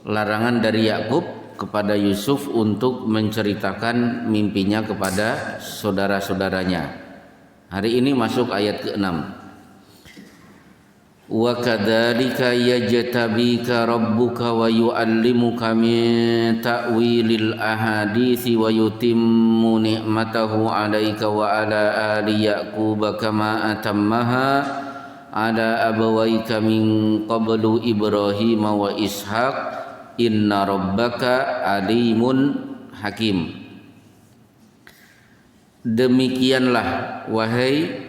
larangan dari Yakub kepada Yusuf untuk menceritakan mimpinya kepada saudara-saudaranya. Hari ini masuk ayat ke-6. Wa kadzalika yajtabika rabbuka wa yu'allimuka min ta'wilil ahadits wa yutimmu ni'matahu 'alaika wa 'ala ali yaquba kama atammaha 'ala abawaika min qablu Ibrahim wa Ishaq inna rabbaka alimun hakim. Demikianlah wahai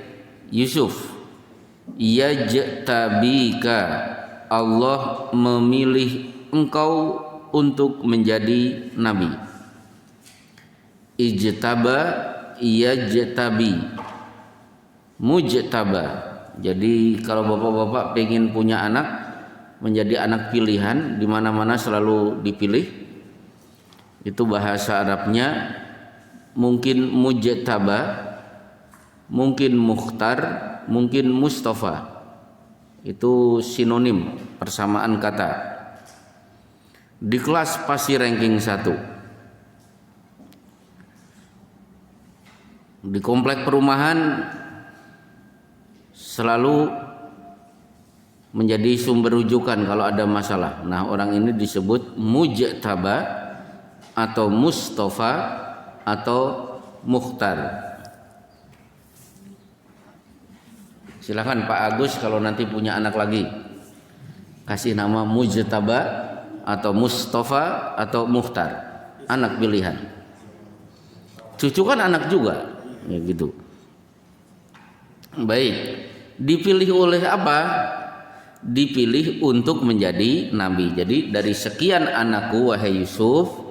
Yusuf, yajtabika, Allah memilih engkau untuk menjadi nabi. Ijtaba, yajtabi, mujtaba. Jadi kalau bapak-bapak pengen punya anak, menjadi anak pilihan, di mana-mana selalu dipilih, itu bahasa Arabnya mungkin mujtaba, mungkin mukhtar, mungkin Mustafa. Itu sinonim, persamaan kata. Di kelas pasti ranking 1. Di komplek perumahan selalu menjadi sumber rujukan kalau ada masalah. Nah, orang ini disebut mujtaba atau Mustafa atau mukhtar. Silakan Pak Agus kalau nanti punya anak lagi, kasih nama mujtaba atau Mustafa atau mukhtar, anak pilihan. Cucu kan anak juga, ya gitu. Baik, dipilih oleh apa? Dipilih untuk menjadi nabi. Jadi dari sekian anakku wahai Yusuf,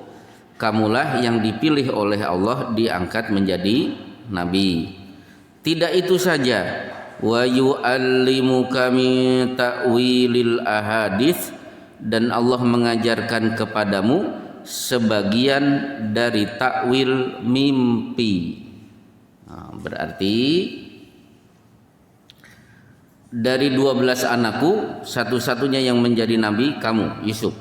kamulah yang dipilih oleh Allah diangkat menjadi nabi. Tidak itu saja, wa yu'allimuka min ta'wilil ahadits, dan Allah mengajarkan kepadamu sebagian dari takwil mimpi. Nah, berarti dari 12 anakku satu-satunya yang menjadi nabi kamu Yusuf.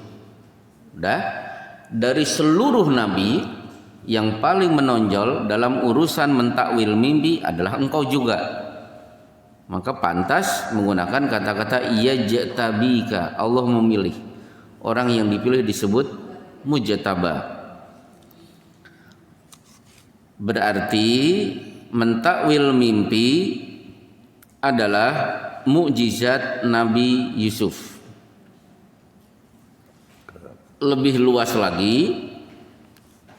Dari seluruh nabi yang paling menonjol dalam urusan mentakwil mimpi adalah engkau juga. Maka pantas menggunakan kata-kata yajtabika, Allah memilih. Orang yang dipilih disebut mujtaba. Berarti mentakwil mimpi adalah mukjizat Nabi Yusuf. Lebih luas lagi,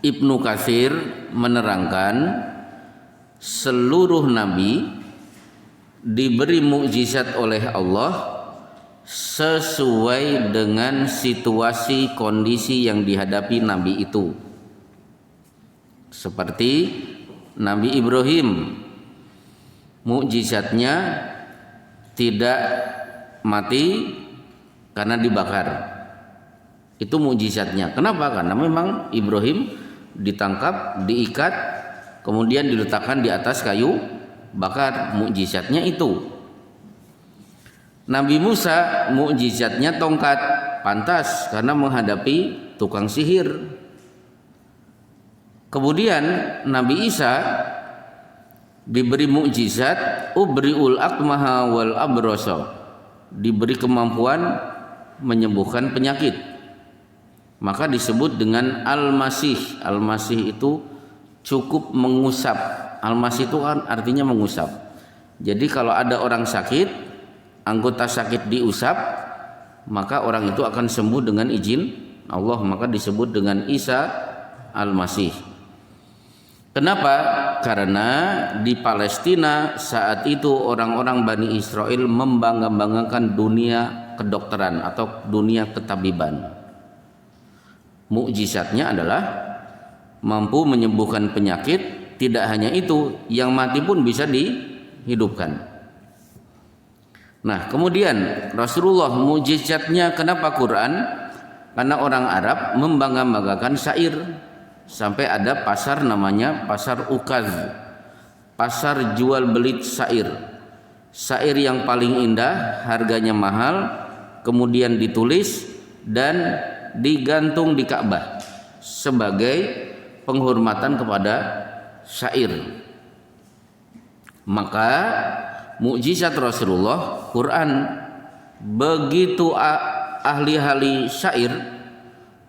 Ibnu Katsir menerangkan seluruh nabi diberi mukjizat oleh Allah sesuai dengan situasi kondisi yang dihadapi nabi itu. Seperti Nabi Ibrahim, mukjizatnya tidak mati karena dibakar. Itu mukjizatnya. Kenapa? Karena memang Ibrahim ditangkap, diikat, kemudian diletakkan di atas kayu bakar. Mukjizatnya itu. Nabi Musa mukjizatnya tongkat, pantas karena menghadapi tukang sihir. Kemudian Nabi Isa diberi mukjizat ubriul akmaha wal abrasa, diberi kemampuan menyembuhkan penyakit. Maka disebut dengan Al-Masih. Al-Masih itu cukup mengusap. Al-Masih itu kan artinya mengusap. Jadi kalau ada orang sakit, anggota sakit diusap, maka orang itu akan sembuh dengan izin Allah. Maka disebut dengan Isa Al-Masih. Kenapa? Karena di Palestina saat itu orang-orang Bani Israel membangga-banggakan dunia kedokteran atau dunia ketabiban. Mukjizatnya adalah mampu menyembuhkan penyakit. Tidak hanya itu, yang mati pun bisa dihidupkan. Nah, kemudian Rasulullah mukjizatnya kenapa Quran? Karena orang Arab membangga-banggakan syair. Sampai ada pasar namanya pasar Ukaz, pasar jual beli syair. Syair yang paling indah, harganya mahal, kemudian ditulis dan digantung di Ka'bah sebagai penghormatan kepada syair. Maka mukjizat Rasulullah Quran, begitu ahli-ahli syair,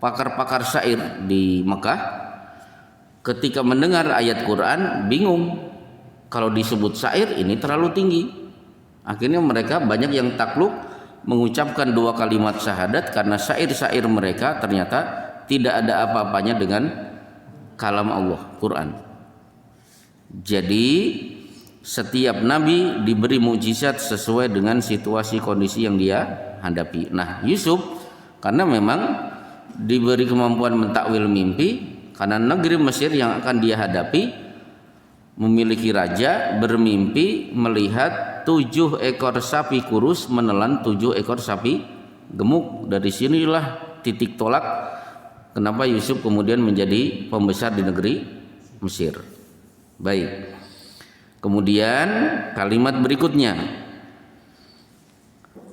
pakar-pakar syair di Mekah ketika mendengar ayat Quran bingung, kalau disebut syair ini terlalu tinggi. Akhirnya mereka banyak yang takluk mengucapkan 2 kalimat syahadat karena syair-syair mereka ternyata tidak ada apa-apanya dengan kalam Allah, Quran. Jadi setiap nabi diberi mukjizat sesuai dengan situasi kondisi yang dia hadapi. Nah, Yusuf karena memang diberi kemampuan mentakwil mimpi, karena negeri Mesir yang akan dia hadapi memiliki raja bermimpi melihat 7 ekor sapi kurus menelan 7 ekor sapi gemuk. Dari sinilah titik tolak kenapa Yusuf kemudian menjadi pembesar di negeri Mesir. Baik. Kemudian kalimat berikutnya,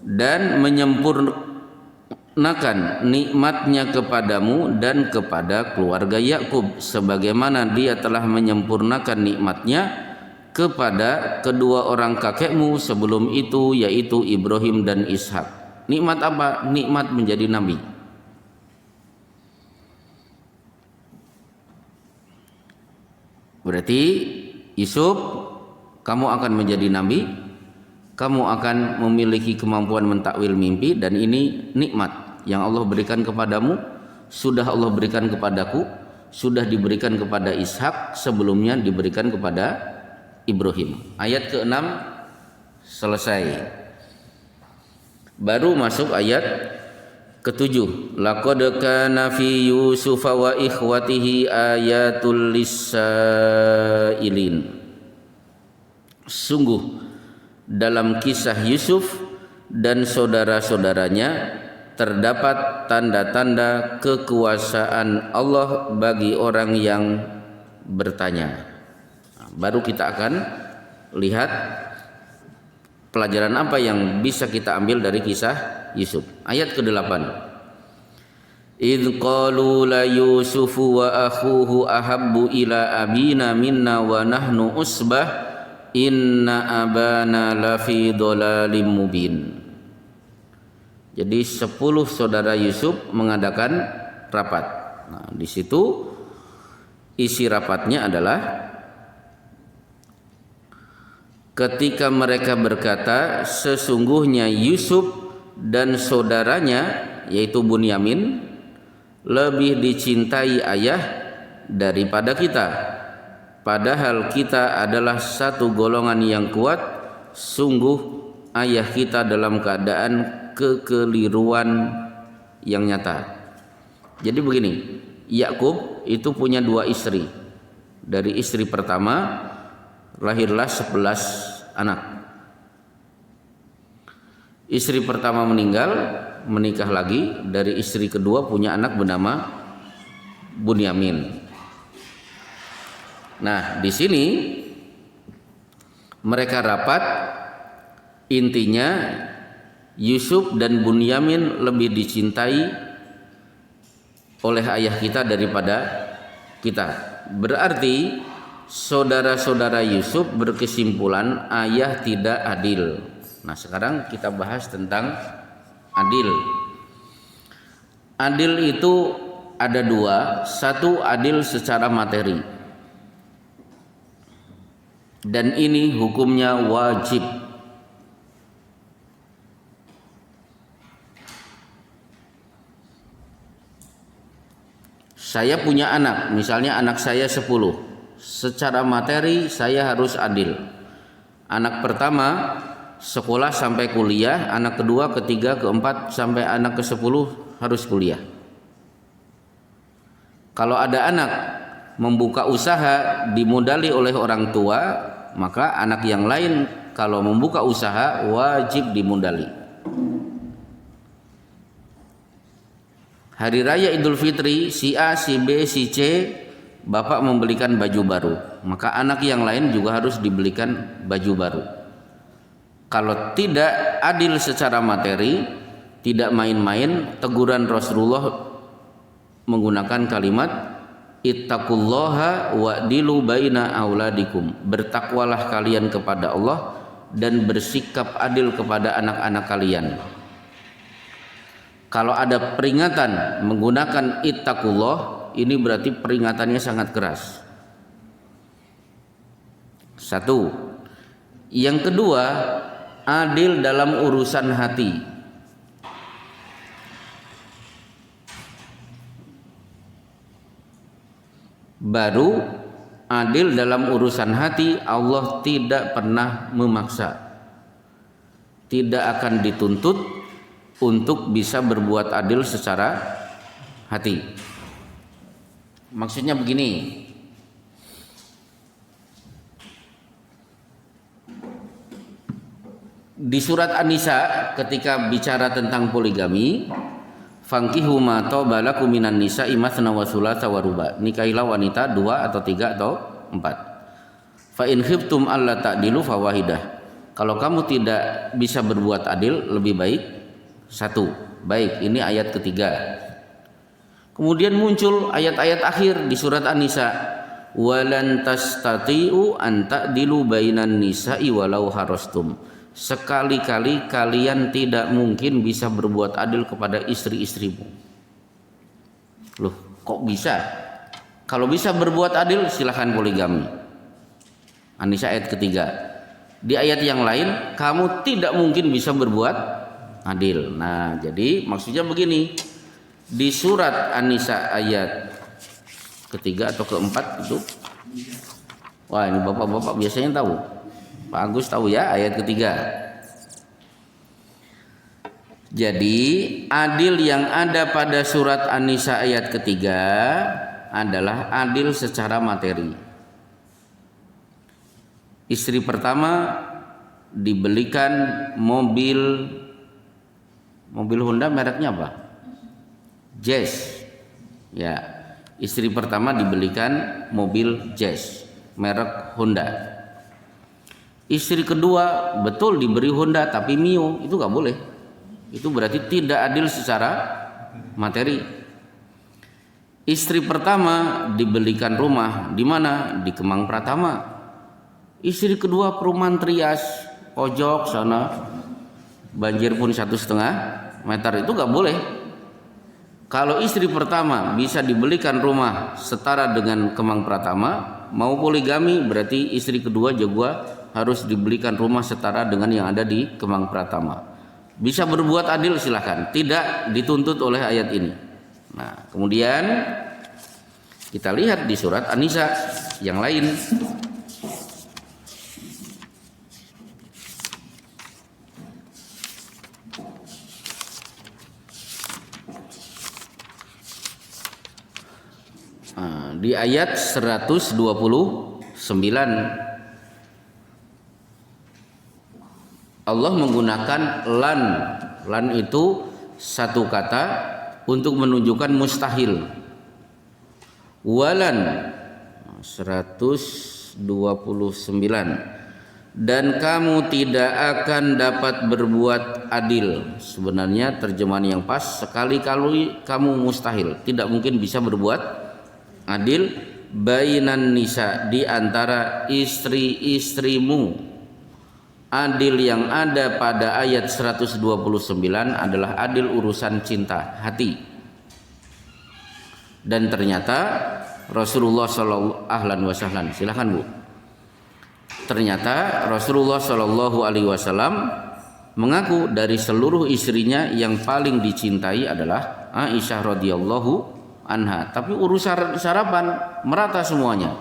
dan menyempurnakan nikmatnya kepadamu dan kepada keluarga Yakub sebagaimana dia telah menyempurnakan nikmatnya kepada kedua orang kakekmu sebelum itu, yaitu Ibrahim dan Ishak. Nikmat apa? Nikmat menjadi nabi. Berarti Yusuf, kamu akan menjadi nabi, kamu akan memiliki kemampuan mentakwil mimpi, dan ini nikmat yang Allah berikan kepadamu, sudah Allah berikan kepadaku, sudah diberikan kepada Ishak, sebelumnya diberikan kepada Ibrahim. Ayat ke-6 selesai. Baru masuk ayat ke-7. Laqad kana fi Yusufa wa ikhwatihi ayatul lisailin. Sungguh dalam kisah Yusuf dan saudara-saudaranya terdapat tanda-tanda kekuasaan Allah bagi orang yang bertanya. Baru kita akan lihat pelajaran apa yang bisa kita ambil dari kisah Yusuf. Ayat ke-8. Idz qalu la Yusufu wa akhuhu ahabbu ila abina minna wa nahnu usbah inna abana lafi dhalalim mubin. Jadi 10 saudara Yusuf mengadakan rapat. Nah, di situ isi rapatnya adalah ketika mereka berkata, sesungguhnya Yusuf dan saudaranya yaitu Bunyamin lebih dicintai ayah daripada kita. Padahal kita adalah satu golongan yang kuat. Sungguh ayah kita dalam keadaan kekeliruan yang nyata. Jadi begini, Yakub itu punya 2 istri. Dari istri pertama lahirlah 11 anak. Istri pertama meninggal, menikah lagi. Dari istri kedua punya anak bernama Bunyamin. Nah, di sini mereka rapat, intinya Yusuf dan Bunyamin lebih dicintai oleh ayah kita daripada kita. Berarti saudara-saudara Yusuf berkesimpulan ayah tidak adil. Nah, sekarang kita bahas tentang adil. Adil itu ada 2. Satu, adil secara materi. Dan ini hukumnya wajib. Saya punya anak, misalnya anak saya 10. Secara materi saya harus adil. Anak pertama sekolah sampai kuliah, anak kedua, ketiga, keempat sampai anak ke-10 harus kuliah. Kalau ada anak membuka usaha dimodali oleh orang tua, maka anak yang lain kalau membuka usaha wajib dimodali. Hari raya Idul Fitri, si A, si B, si C, bapak membelikan baju baru, maka anak yang lain juga harus dibelikan baju baru. Kalau tidak adil secara materi, tidak main-main, teguran Rasulullah menggunakan kalimat ittaqullaha wa'dilu baina auladikum, bertakwalah kalian kepada Allah dan bersikap adil kepada anak-anak kalian. Kalau ada peringatan menggunakan ittaqullah, ini berarti peringatannya sangat keras. Satu. Yang kedua, adil dalam urusan hati. Baru adil dalam urusan hati, Allah tidak pernah memaksa. Tidak akan dituntut untuk bisa berbuat adil secara hati. Maksudnya begini, di surat An-Nisa ketika bicara tentang poligami, fankihu ma taba lakum minan nisa'i matsna wa thulatsa wa ruba, nikahilah wanita 2 atau 3 atau 4. Fa in khiftum alla ta'dilu fawahidah, kalau kamu tidak bisa berbuat adil, lebih baik 1. Baik, ini ayat ketiga. Kemudian muncul ayat-ayat akhir di surat An-Nisa, walan tastati'u an ta'dilu bainan nisa'i walau harastum, sekali-kali kalian tidak mungkin bisa berbuat adil kepada istri-istrimu. Loh, kok bisa? Kalau bisa berbuat adil, silahkan poligami. An-Nisa ayat ketiga. Di ayat yang lain, kamu tidak mungkin bisa berbuat adil. Nah, jadi maksudnya begini, di surat An-Nisa ayat ketiga atau keempat itu, wah ini bapak-bapak biasanya tahu, Pak Agus tahu ya, ayat ketiga. Jadi adil yang ada pada surat An-Nisa ayat ketiga adalah adil secara materi. Istri pertama dibelikan mobil Honda, mereknya apa? Jazz. Ya, istri pertama dibelikan mobil Jazz merek Honda. Istri kedua betul diberi Honda tapi Mio, itu nggak boleh. Itu berarti tidak adil secara materi. Istri pertama dibelikan rumah di mana? Di Kemang Pratama. Istri kedua perumahan Trias, pojok sana, banjir pun 1,5 meter, itu nggak boleh. Kalau istri pertama bisa dibelikan rumah setara dengan Kemang Pratama, mau poligami berarti istri kedua juga harus dibelikan rumah setara dengan yang ada di Kemang Pratama. Bisa berbuat adil silahkan, tidak dituntut oleh ayat ini. Nah, kemudian kita lihat di surat An-Nisa yang lain. Di ayat 129, Allah menggunakan lan. Lan itu satu kata untuk menunjukkan mustahil. Walan 129, dan kamu tidak akan dapat berbuat adil. Sebenarnya terjemahan yang pas, sekali-kali kamu mustahil, tidak mungkin bisa berbuat adil bainan nisa, di antara istri-istrimu. Adil yang ada pada ayat 129 adalah adil urusan cinta hati. Dan ternyata Rasulullah sallallahu alaihi wasallam, silakan Bu. Ternyata Rasulullah sallallahu alaihi wasallam mengaku dari seluruh istrinya yang paling dicintai adalah Aisyah radhiyallahu anha. Tapi urusan sarapan merata semuanya,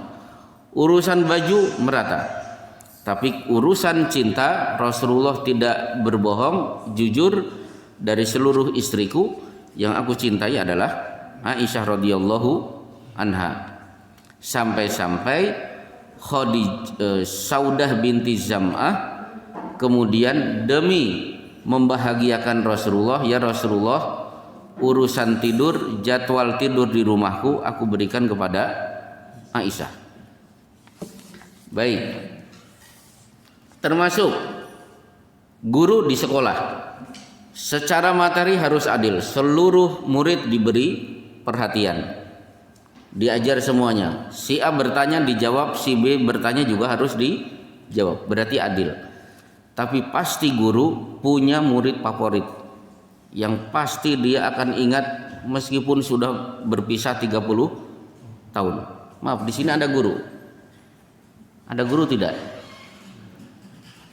urusan baju merata, tapi urusan cinta Rasulullah tidak berbohong, jujur, dari seluruh istriku yang aku cintai adalah Aisyah radhiyallahu anha. Sampai-sampai Saudah binti Zam'ah kemudian demi membahagiakan Rasulullah, ya Rasulullah, urusan tidur, jadwal tidur di rumahku aku berikan kepada Aisyah. Baik. Termasuk guru di sekolah, secara materi harus adil, seluruh murid diberi perhatian. Diajar semuanya. Si A bertanya dijawab, si B bertanya juga harus dijawab. Berarti adil. Tapi pasti guru punya murid favorit yang pasti dia akan ingat meskipun sudah berpisah 30 tahun. Maaf, di sini ada guru. Ada guru tidak?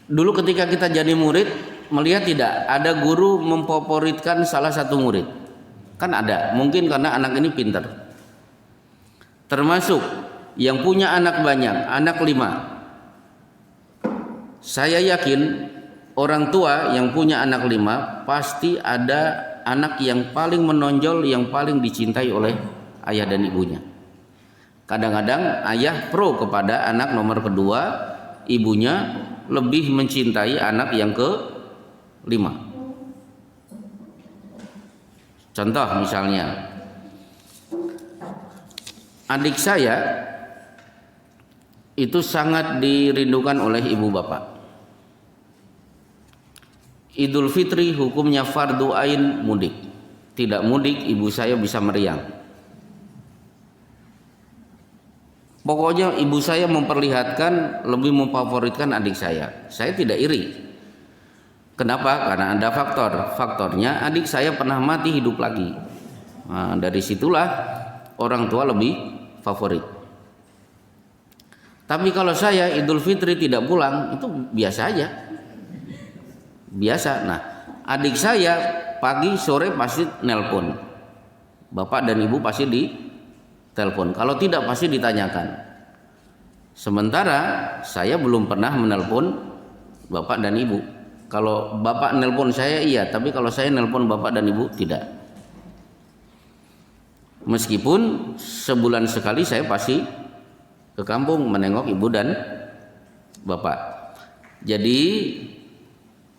Dulu ketika kita jadi murid, melihat tidak ada guru memfavoritkan salah satu murid. Kan ada, mungkin karena anak ini pintar. Termasuk yang punya anak banyak, anak 5. Saya yakin orang tua yang punya anak 5 pasti ada anak yang paling menonjol, yang paling dicintai oleh ayah dan ibunya. Kadang-kadang ayah pro kepada anak nomor kedua, ibunya lebih mencintai anak yang ke-5. Contoh misalnya, adik saya itu sangat dirindukan oleh ibu bapak. Idul Fitri hukumnya fardu ain mudik. Tidak mudik ibu saya bisa meriang. Pokoknya ibu saya memperlihatkan lebih memfavoritkan adik saya. Saya tidak iri. Kenapa? Karena ada faktornya adik saya pernah mati hidup lagi. Nah, dari situlah orang tua lebih favorit. Tapi kalau saya Idul Fitri tidak pulang, itu biasa aja. Biasa. Nah, adik saya pagi sore pasti nelpon. Bapak dan ibu pasti ditelepon. Kalau tidak pasti ditanyakan. Sementara saya belum pernah menelpon bapak dan ibu. Kalau bapak nelpon saya iya, tapi kalau saya nelpon bapak dan ibu tidak. Meskipun sebulan sekali saya pasti ke kampung menengok ibu dan bapak. Jadi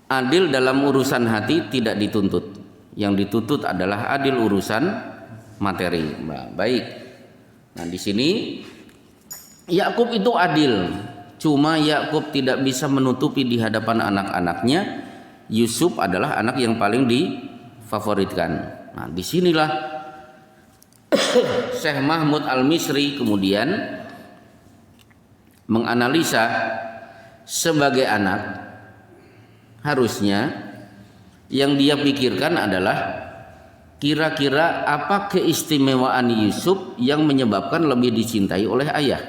adil dalam urusan hati tidak dituntut. Yang dituntut adalah adil urusan materi. Baik. Nah, di sini Yakub itu adil. Cuma Yakub tidak bisa menutupi di hadapan anak-anaknya Yusuf adalah anak yang paling difavoritkan. Nah, disinilah Syekh Mahmud Al-Misri kemudian menganalisa sebagai anak harusnya yang dia pikirkan adalah kira-kira apa keistimewaan Yusuf yang menyebabkan lebih dicintai oleh ayah.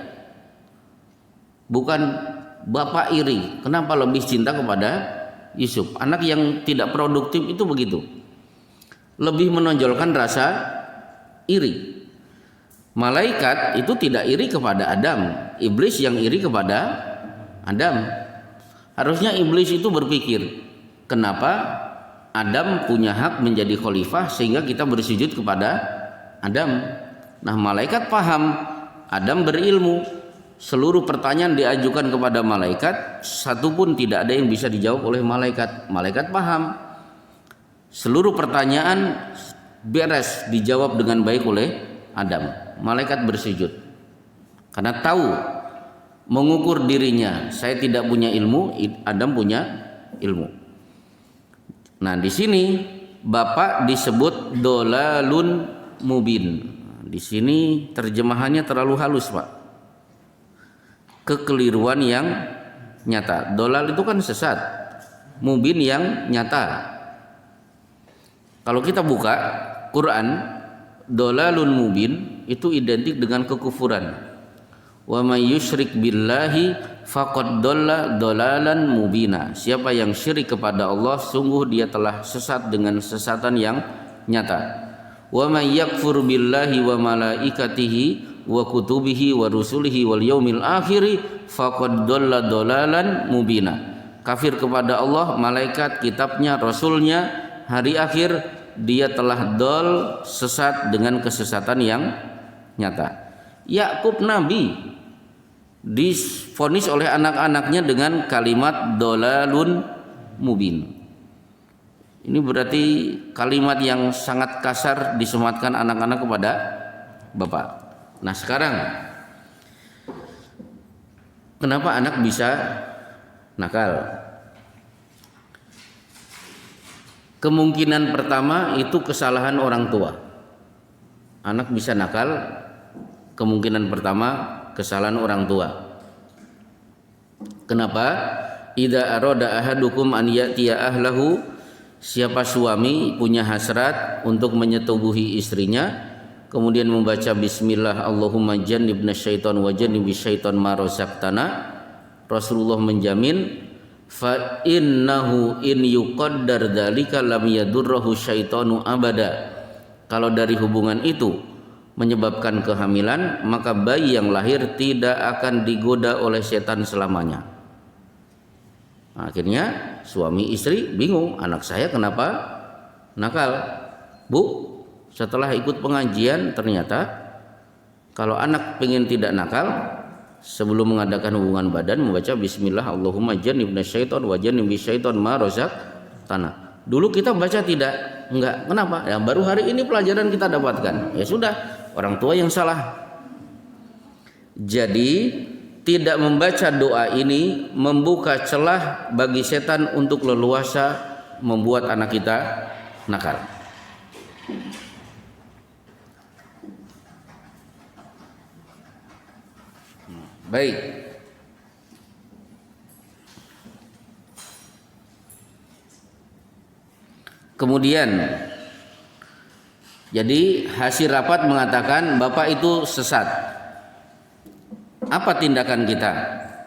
Bukan bapak iri, kenapa lebih cinta kepada Yusuf. Anak yang tidak produktif itu begitu, lebih menonjolkan rasa iri. Malaikat itu tidak iri kepada Adam, iblis yang iri kepada Adam. Harusnya iblis itu berpikir, kenapa Adam punya hak menjadi khalifah sehingga kita bersujud kepada Adam. Nah, malaikat paham, Adam berilmu. Seluruh pertanyaan diajukan kepada malaikat, satu pun tidak ada yang bisa dijawab oleh malaikat. Malaikat paham. Seluruh pertanyaan beres dijawab dengan baik oleh Adam. Malaikat bersujud karena tahu, mengukur dirinya, saya tidak punya ilmu, Adam punya ilmu. Nah, di sini bapak disebut dolalun mubin. Di sini terjemahannya terlalu halus, Pak. Kekeliruan yang nyata. Dolal itu kan sesat, mubin yang nyata. Kalau kita buka Quran, dolalun mubin itu identik dengan kekufuran. Wa may yusyrik billahi faqad dalla dolalan mubina. Siapa yang syirik kepada Allah, sungguh dia telah sesat dengan sesatan yang nyata. Wa may yakfur billahi wa malaikatihi wa kutubihi wa rusulihi wal yaumil akhir faqad dalla dolalan mubina. Kafir kepada Allah, malaikat, kitabnya, rasulnya, hari akhir, dia telah dol, sesat dengan kesesatan yang nyata. Yakub nabi divonis oleh anak-anaknya dengan kalimat dolalun mubin. Ini berarti kalimat yang sangat kasar disematkan anak-anak kepada bapak. Nah, sekarang kenapa anak bisa nakal? Kemungkinan pertama itu kesalahan orang tua. Anak bisa nakal, kemungkinan pertama kesalahan orang tua. Kenapa? Idza arada ahadukum an ya'tiya ahlahu, siapa suami punya hasrat untuk menyetubuhi istrinya, kemudian membaca bismillah Allahumma jannibna syaiton wa jannibish syaiton ma razaqtana, Rasulullah menjamin fa innahu in yuqaddar dzalika lam yadurruhu syaitanu abada. Kalau dari hubungan itu menyebabkan kehamilan, maka bayi yang lahir tidak akan digoda oleh setan selamanya. Akhirnya suami istri bingung, anak saya kenapa nakal? Bu, setelah ikut pengajian ternyata kalau anak pengen tidak nakal, sebelum mengadakan hubungan badan membaca bismillah Allahumma jannibna syaiton wa jannibish syaiton ma razaqtana. Dulu kita baca tidak, enggak. Kenapa? Ya baru hari ini pelajaran kita dapatkan. Ya sudah, orang tua yang salah. Jadi tidak membaca doa ini membuka celah bagi setan untuk leluasa membuat anak kita nakal. Baik. Kemudian jadi hasil rapat mengatakan bapak itu sesat. Apa tindakan kita?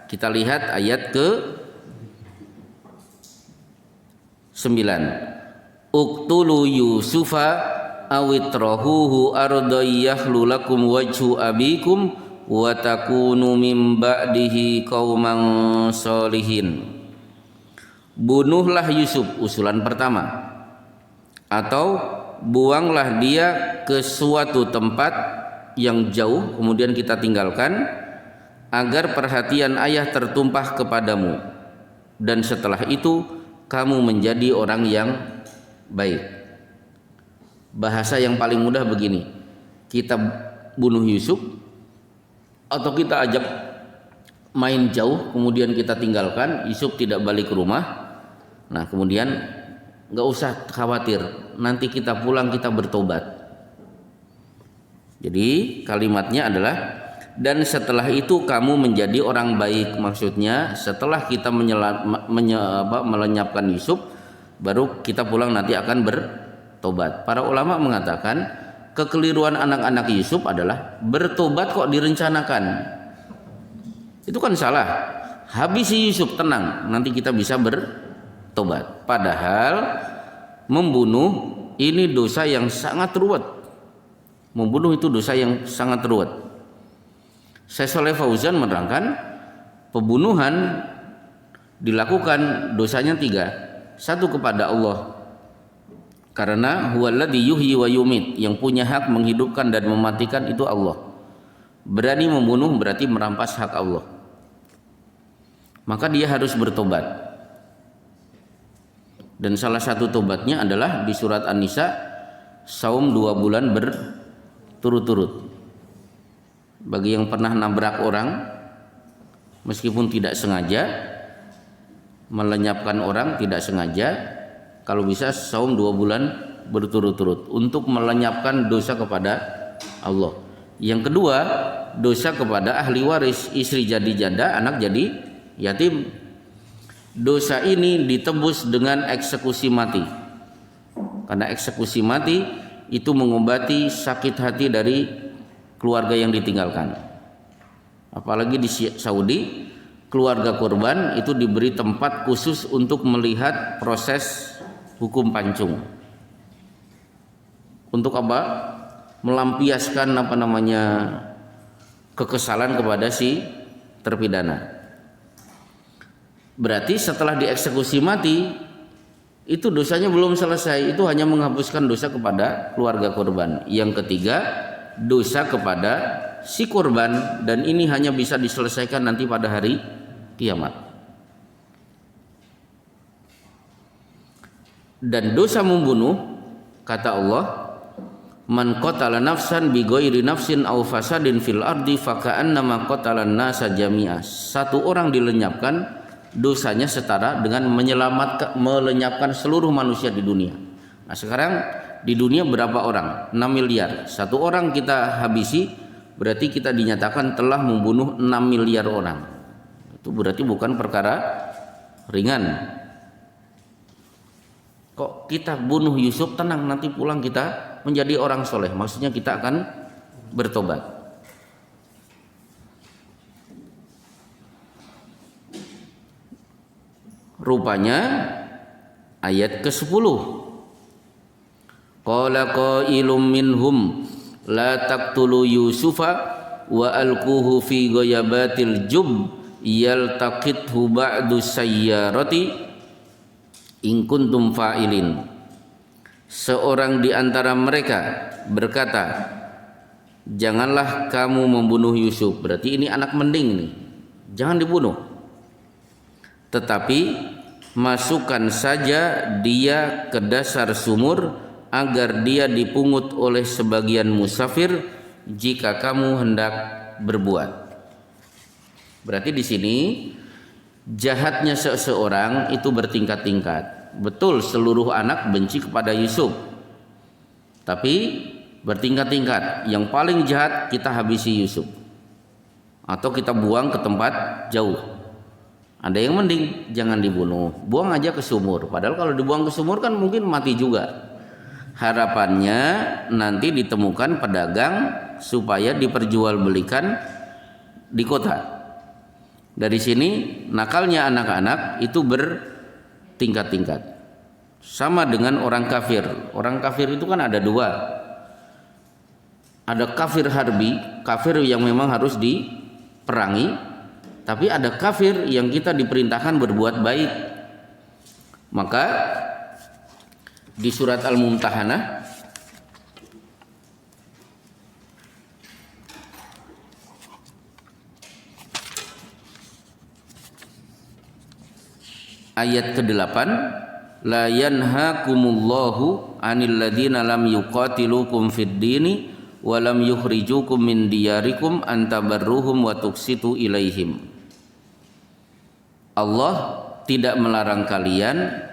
Kita lihat ayat ke 9. Uqtulu Yusufa awitrahuhu ardayyahlu lakum wajhu abikum wa takunu mim ba'dihi qauman sholihin. Bunuhlah Yusuf, usulan pertama. Atau buanglah dia ke suatu tempat yang jauh, kemudian kita tinggalkan, agar perhatian ayah tertumpah kepadamu, dan setelah itu kamu menjadi orang yang baik. Bahasa yang paling mudah begini, kita bunuh Yusuf atau kita ajak main jauh, kemudian kita tinggalkan, Yusuf tidak balik ke rumah. Nah kemudian gak usah khawatir, nanti kita pulang kita bertobat. Jadi kalimatnya adalah dan setelah itu kamu menjadi orang baik. Maksudnya setelah kita melenyapkan Yusuf, baru kita pulang nanti akan bertobat. Para ulama mengatakan kekeliruan anak-anak Yusuf adalah bertobat kok direncanakan. Itu kan salah. Habisi Yusuf, tenang, nanti kita bisa bertobat. Padahal membunuh ini dosa yang sangat ruwet. Membunuh itu dosa yang sangat ruwet. Syekh Shalih Fauzan menerangkan pembunuhan dilakukan dosanya 3. Satu kepada Allah, karena huwallazi yuhyi wa yumit, yang punya hak menghidupkan dan mematikan itu Allah. Berani membunuh berarti merampas hak Allah, maka dia harus bertobat. Dan salah satu tobatnya adalah di surat An-Nisa, saum 2 bulan berturut-turut. Bagi yang pernah nabrak orang meskipun tidak sengaja, melenyapkan orang tidak sengaja, kalau bisa saum 2 bulan berturut-turut untuk melenyapkan dosa kepada Allah. Yang kedua, dosa kepada ahli waris, istri jadi janda, anak jadi yatim. Dosa ini ditebus dengan eksekusi mati, karena eksekusi mati itu mengobati sakit hati dari keluarga yang ditinggalkan. Apalagi di Saudi, keluarga korban itu diberi tempat khusus untuk melihat proses hukum pancung. Untuk apa? Melampiaskan kekesalan kepada si terpidana. Berarti setelah dieksekusi mati itu dosanya belum selesai, itu hanya menghapuskan dosa kepada keluarga korban. Yang ketiga, dosa kepada si korban, dan ini hanya bisa diselesaikan nanti pada hari kiamat. Dan dosa membunuh, kata Allah, man qatala nafsan bi ghairi nafsin aw fasadin fil ardi faka'annama qatalan nasa jami'a. Satu orang dilenyapkan, dosanya setara dengan melenyapkan seluruh manusia di dunia. Nah sekarang di dunia berapa orang? 6 miliar. Satu orang kita habisi, berarti kita dinyatakan telah membunuh 6 miliar orang. Itu berarti bukan perkara ringan. Kok kita bunuh Yusuf, tenang, nanti pulang kita menjadi orang soleh. Maksudnya kita akan bertobat. Rupanya ayat ke-10. Qala qailum minhum la taqtulu Yusufa wa alquhu fi ghayabatil jub yaltaqithu ba'du sayyarati in kuntum fa'ilin. Seorang di antara mereka berkata, janganlah kamu membunuh Yusuf. Berarti ini anak mending nih. Jangan dibunuh. Tetapi masukkan saja dia ke dasar sumur agar dia dipungut oleh sebagian musafir jika kamu hendak berbuat. Berarti di sini jahatnya seseorang itu bertingkat-tingkat. Betul seluruh anak benci kepada Yusuf, tapi bertingkat-tingkat. Yang paling jahat kita habisi Yusuf, atau kita buang ke tempat jauh. Ada yang mending jangan dibunuh, buang aja ke sumur. Padahal kalau dibuang ke sumur kan mungkin mati juga. Harapannya nanti ditemukan pedagang supaya diperjualbelikan di kota. Dari sini nakalnya anak-anak itu bertingkat-tingkat. Sama dengan orang kafir. Orang kafir itu kan ada dua. Ada kafir harbi, kafir yang memang harus diperangi. Tapi ada kafir yang kita diperintahkan berbuat baik. Maka di surat Al-Mumtahanah ayat ke-8, la yanhakumullahu 'anil ladzina lam yuqatilukum fid dini wa lam yukhrijukum min diyarikum an tabarruhum wa tuqsitu ilaihim. Allah tidak melarang kalian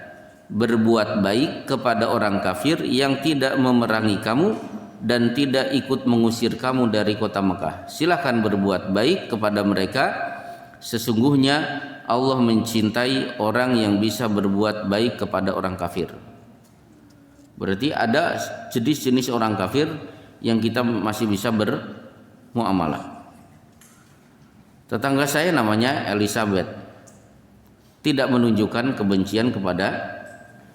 berbuat baik kepada orang kafir yang tidak memerangi kamu dan tidak ikut mengusir kamu dari kota Mekah. Silakan berbuat baik kepada mereka. Sesungguhnya Allah mencintai orang yang bisa berbuat baik kepada orang kafir. Berarti ada jenis-jenis orang kafir yang kita masih bisa bermuamalah. Tetangga saya namanya Elizabeth, tidak menunjukkan kebencian kepada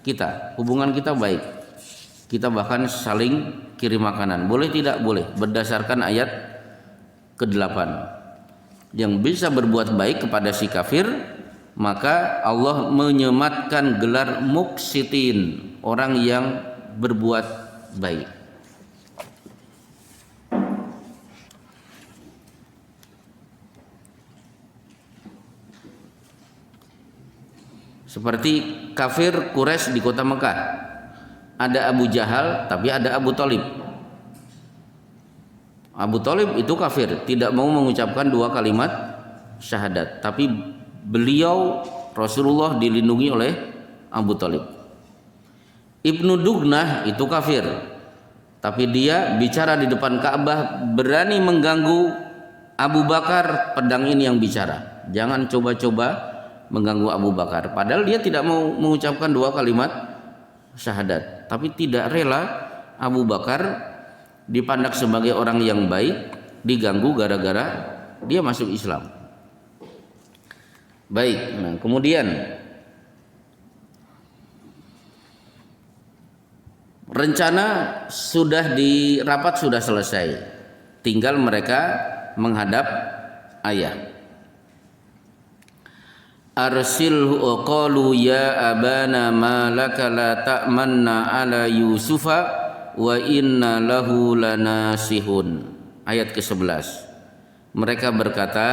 kita. Hubungan kita baik. Kita bahkan saling kirim makanan. Boleh tidak? Boleh. Berdasarkan ayat ke-8. Yang bisa berbuat baik kepada si kafir, maka Allah menyematkan gelar muqsitin, orang yang berbuat baik. Seperti kafir Quraisy di kota Mekah. Ada Abu Jahal, tapi ada Abu Thalib. Abu Thalib itu kafir, tidak mau mengucapkan 2 kalimat syahadat. Tapi beliau Rasulullah dilindungi oleh Abu Thalib. Ibnu Dugnah itu kafir, tapi dia bicara di depan Ka'bah, berani mengganggu Abu Bakar, pedang ini yang bicara. Jangan coba-coba mengganggu Abu Bakar. Padahal dia tidak mau mengucapkan 2 kalimat syahadat, tapi tidak rela Abu Bakar dipandang sebagai orang yang baik diganggu gara-gara dia masuk Islam. Baik, nah kemudian rencana sudah rapat sudah selesai, tinggal mereka menghadap ayah. Arsilhu qalu ya abana ma laka la ta'manna ala yusufa wa inna lahu lanasihun. Ayat ke-11. Mereka berkata,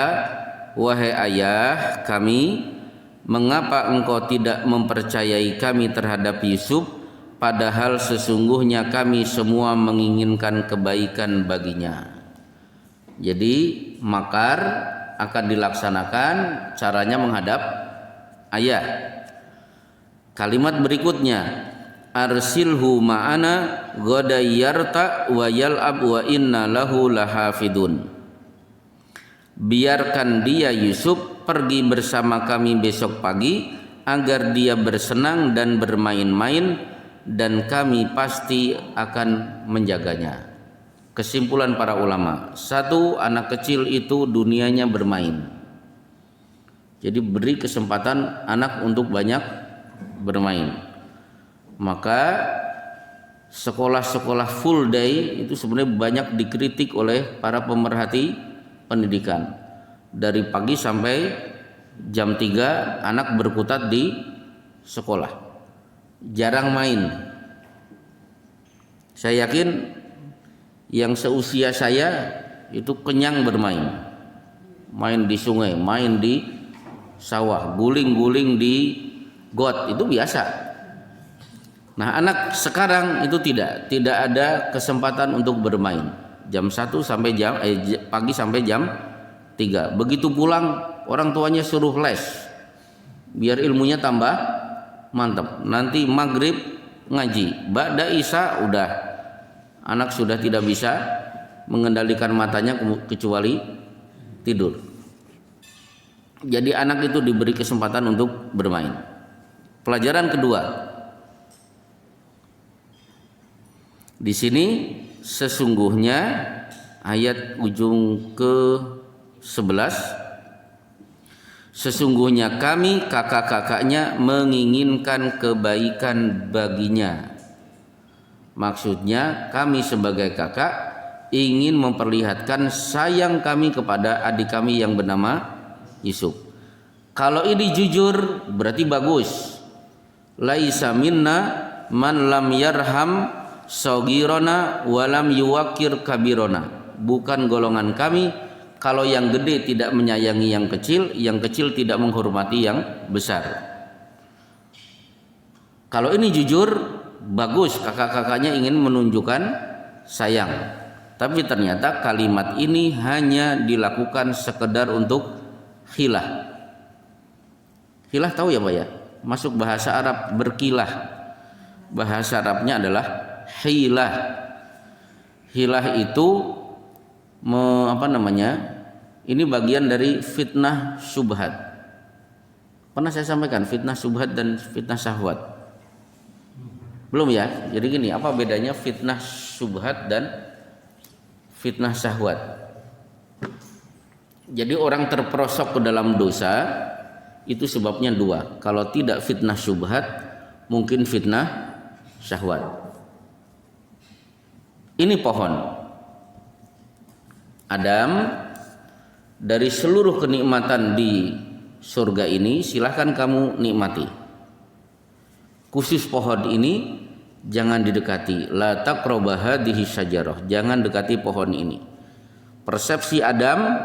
wahai ayah kami, mengapa engkau tidak mempercayai kami terhadap Yusuf, padahal sesungguhnya kami semua menginginkan kebaikan baginya. Jadi makar akan dilaksanakan, caranya menghadap ayah. Kalimat berikutnya, arsilhu ma'ana ghadayyarta wa yal'ab wa inna lahu lahafidun. Biarkan dia Yusuf pergi bersama kami besok pagi agar dia bersenang dan bermain-main, dan kami pasti akan menjaganya. Kesimpulan para ulama, satu, anak kecil itu dunianya bermain. Jadi beri kesempatan anak untuk banyak bermain. Maka sekolah-sekolah full day itu sebenarnya banyak dikritik oleh para pemerhati pendidikan. Dari pagi sampai jam 3 anak berkutat di sekolah, jarang main. Saya yakin yang seusia saya itu kenyang bermain, main di sungai, main di sawah, guling-guling di got, itu biasa. Nah, anak sekarang itu tidak ada kesempatan untuk bermain. Jam 1 sampai pagi sampai jam 3. Begitu pulang orang tuanya suruh les biar ilmunya tambah mantap. Nanti maghrib ngaji, ba'da isya udah anak sudah tidak bisa mengendalikan matanya kecuali tidur. Jadi anak itu diberi kesempatan untuk bermain. Pelajaran kedua, di sini sesungguhnya ayat ujung ke-11, sesungguhnya kami kakak-kakaknya menginginkan kebaikan baginya. Maksudnya kami sebagai kakak ingin memperlihatkan sayang kami kepada adik kami yang bernama Yusuf. Kalau ini jujur berarti bagus. Laisa minna man lam yarham saghirana walam yuwakir kabirona. Bukan golongan kami kalau yang gede tidak menyayangi yang kecil tidak menghormati yang besar. Kalau ini jujur bagus, kakak-kakaknya ingin menunjukkan sayang. Tapi ternyata kalimat ini hanya dilakukan sekedar untuk khilah. Khilah tahu ya Pak ya? Masuk bahasa Arab berkilah. Bahasa Arabnya adalah hilah. Hilah itu ini bagian dari fitnah syubhat. Pernah saya sampaikan fitnah syubhat dan fitnah syahwat. Belum ya? Jadi gini, apa bedanya fitnah syubhat dan fitnah syahwat? Jadi orang terperosok ke dalam dosa itu sebabnya dua. Kalau tidak fitnah syubhat, mungkin fitnah syahwat. Ini pohon Adam, dari seluruh kenikmatan di surga ini silahkan kamu nikmati. Khusus pohon ini jangan didekati. La taqrabu hadhihi syajarah. Jangan dekati pohon ini. Persepsi Adam,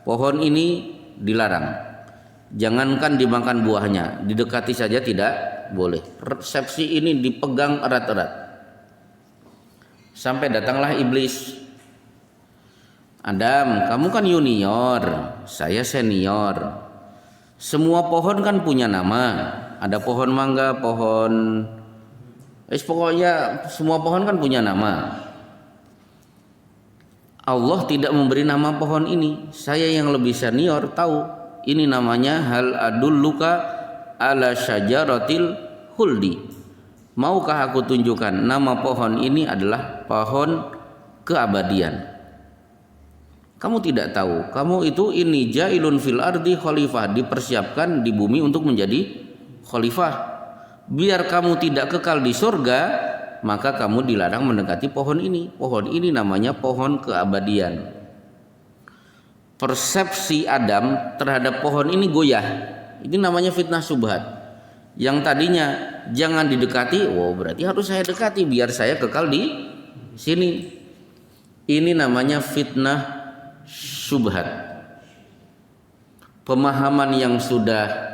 pohon ini dilarang. Jangankan dimakan buahnya, didekati saja tidak boleh. Persepsi ini dipegang erat-erat. Sampai datanglah iblis. Adam, kamu kan junior, saya senior. Semua pohon kan punya nama. Ada pohon mangga, pokoknya semua pohon kan punya nama. Allah tidak memberi nama pohon ini. Saya yang lebih senior tahu. Ini namanya hal adulluka ala syajaratil khuldi. Maukah aku tunjukkan nama pohon ini adalah pohon keabadian. Kamu tidak tahu, kamu itu ini jailun fil ardi khalifah, dipersiapkan di bumi untuk menjadi khalifah. Biar kamu tidak kekal di surga, maka kamu dilarang mendekati pohon ini. Pohon ini namanya pohon keabadian. Persepsi Adam terhadap pohon ini goyah. Ini namanya fitnah syubhat. Yang tadinya jangan didekati, berarti harus saya dekati biar saya kekal di sini. Ini namanya fitnah syubhat. Pemahaman yang sudah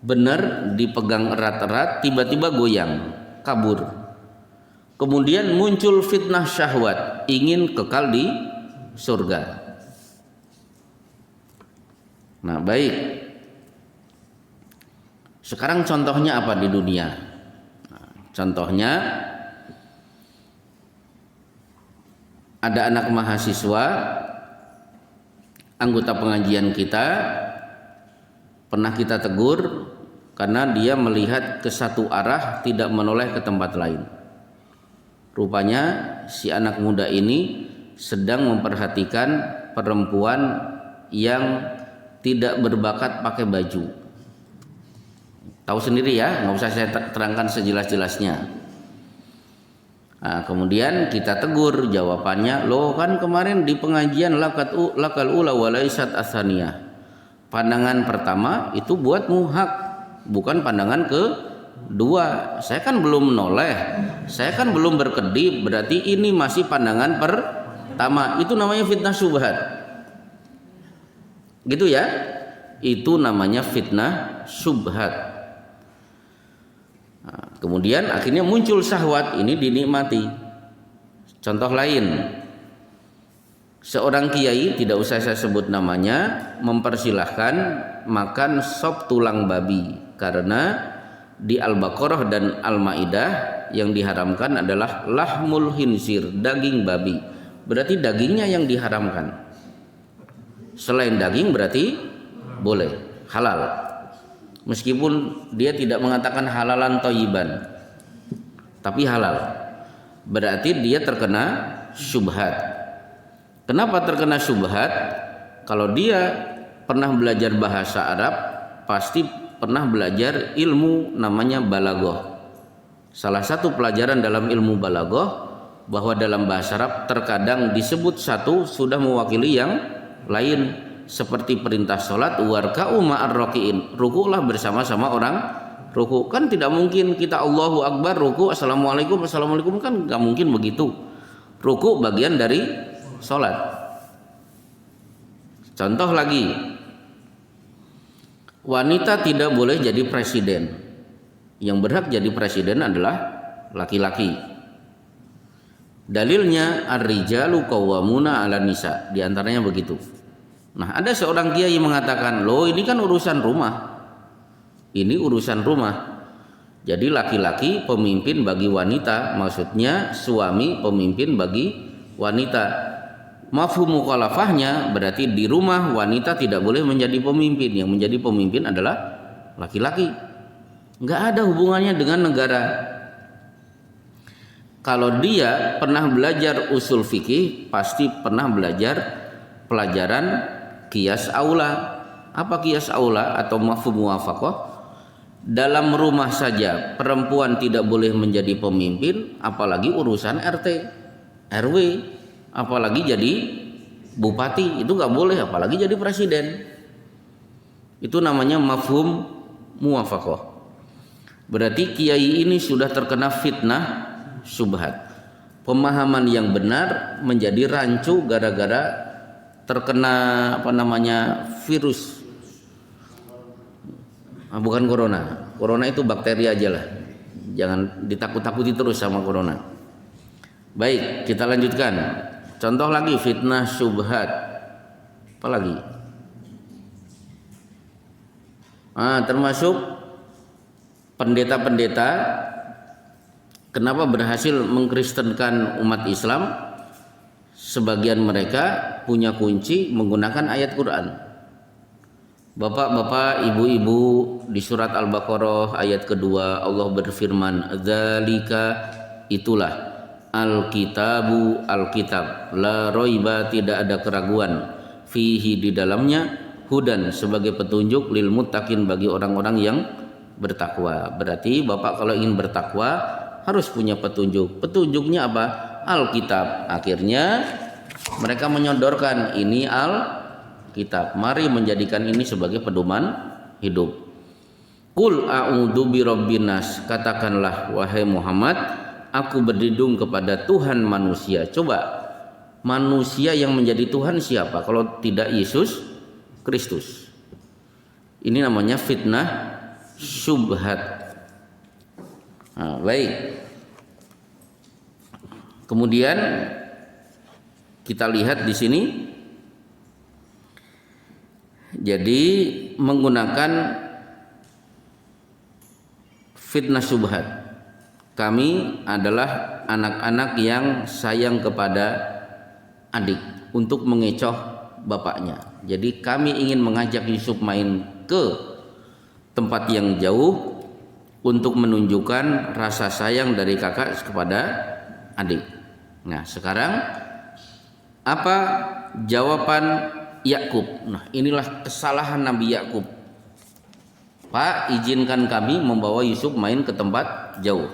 benar dipegang erat-erat tiba-tiba goyang, kabur. Kemudian muncul fitnah syahwat, ingin kekal di surga. Nah, baik. Sekarang contohnya apa di dunia? Nah, Contohnya, ada anak mahasiswa anggota pengajian kita, pernah kita tegur karena dia melihat ke satu arah, tidak menoleh ke tempat lain. Rupanya si anak muda ini sedang memperhatikan perempuan yang tidak berbakat pakai baju. Tahu sendiri ya, nggak usah saya terangkan sejelas-jelasnya. Nah, kemudian kita tegur, jawabannya, lo kan kemarin di pengajian lakal ula walaisat asaniyah. Pandangan pertama itu buatmu hak, bukan pandangan kedua. Saya kan belum menoleh, saya kan belum berkedip, berarti ini masih pandangan pertama. Itu namanya fitnah syubhat. Gitu ya? Itu namanya fitnah syubhat. Nah, kemudian akhirnya muncul syahwat, ini dinikmati. Contoh lain, seorang kiai, tidak usah saya sebut namanya, mempersilahkan makan sop tulang babi karena di Al-Baqarah dan Al-Maidah yang diharamkan adalah lahmul hinsir, daging babi. Berarti dagingnya yang diharamkan. Selain daging berarti boleh, halal. Meskipun dia tidak mengatakan halalan thayyiban, tapi halal. Berarti dia terkena syubhat. Kenapa terkena syubhat? Kalau dia pernah belajar bahasa Arab, pasti pernah belajar ilmu namanya balaghah. Salah satu pelajaran dalam ilmu balaghah bahwa dalam bahasa Arab terkadang disebut satu sudah mewakili yang lain. Seperti perintah sholat, warka'u ma'ar raki'in, ruku'lah bersama-sama orang ruku'. Kan tidak mungkin kita Allahu Akbar ruku', assalamualaikum kan nggak mungkin begitu. Ruku' bagian dari sholat. Contoh lagi, wanita tidak boleh jadi presiden. Yang berhak jadi presiden adalah laki-laki. Dalilnya ar-rijalu qawwamuna 'alan nisa, di antaranya begitu. Nah, ada seorang kiai mengatakan, loh ini kan urusan rumah. Ini urusan rumah. Jadi laki-laki pemimpin bagi wanita, maksudnya suami pemimpin bagi wanita. Mafhum mukhalafahnya berarti di rumah wanita tidak boleh menjadi pemimpin. Yang menjadi pemimpin adalah laki-laki. Enggak ada hubungannya dengan negara. Kalau dia pernah belajar usul fikih, pasti pernah belajar pelajaran qiyas aula. Apa qiyas aula atau mafhum muwafaqah? Dalam rumah saja perempuan tidak boleh menjadi pemimpin, apalagi urusan RT, RW, apalagi jadi bupati, itu nggak boleh, apalagi jadi presiden. Itu namanya mafhum muwafaqah. Berarti kiai ini sudah terkena fitnah syubhat. Pemahaman yang benar menjadi rancu gara-gara terkena virus. Bukan corona. Corona itu bakteri aja lah. Jangan ditakut-takuti terus sama corona. Baik, kita lanjutkan. Contoh lagi fitnah syubhat. Apa lagi? Termasuk pendeta-pendeta kenapa berhasil mengkristenkan umat Islam? Sebagian mereka punya kunci menggunakan ayat Quran. Bapak-bapak, ibu-ibu, di surat Al-Baqarah ayat kedua Allah berfirman, "Dzalika itulah al-kitabu al-kitab, la raiba tidak ada keraguan, fihi di dalamnya hudan sebagai petunjuk lil muttaqin bagi orang-orang yang bertakwa." Berarti Bapak kalau ingin bertakwa harus punya petunjuk. Petunjuknya apa? Alkitab. Akhirnya mereka menyodorkan ini Alkitab. Mari menjadikan ini sebagai pedoman hidup. Qul a'udzu birabbin nas, katakanlah wahai Muhammad, aku berlindung kepada Tuhan manusia. Coba, manusia yang menjadi Tuhan siapa kalau tidak Yesus Kristus? Ini namanya fitnah syubhat. Baik. Kemudian kita lihat di sini, jadi menggunakan fitnah syubhat. kami adalah anak-anak yang sayang kepada adik untuk mengecoh bapaknya. Jadi kami ingin mengajak Yusuf main ke tempat yang jauh untuk menunjukkan rasa sayang dari kakak kepada adik. Nah, sekarang apa jawaban Yakub? Nah, inilah kesalahan Nabi Yakub. Pak, izinkan kami membawa Yusuf main ke tempat jauh.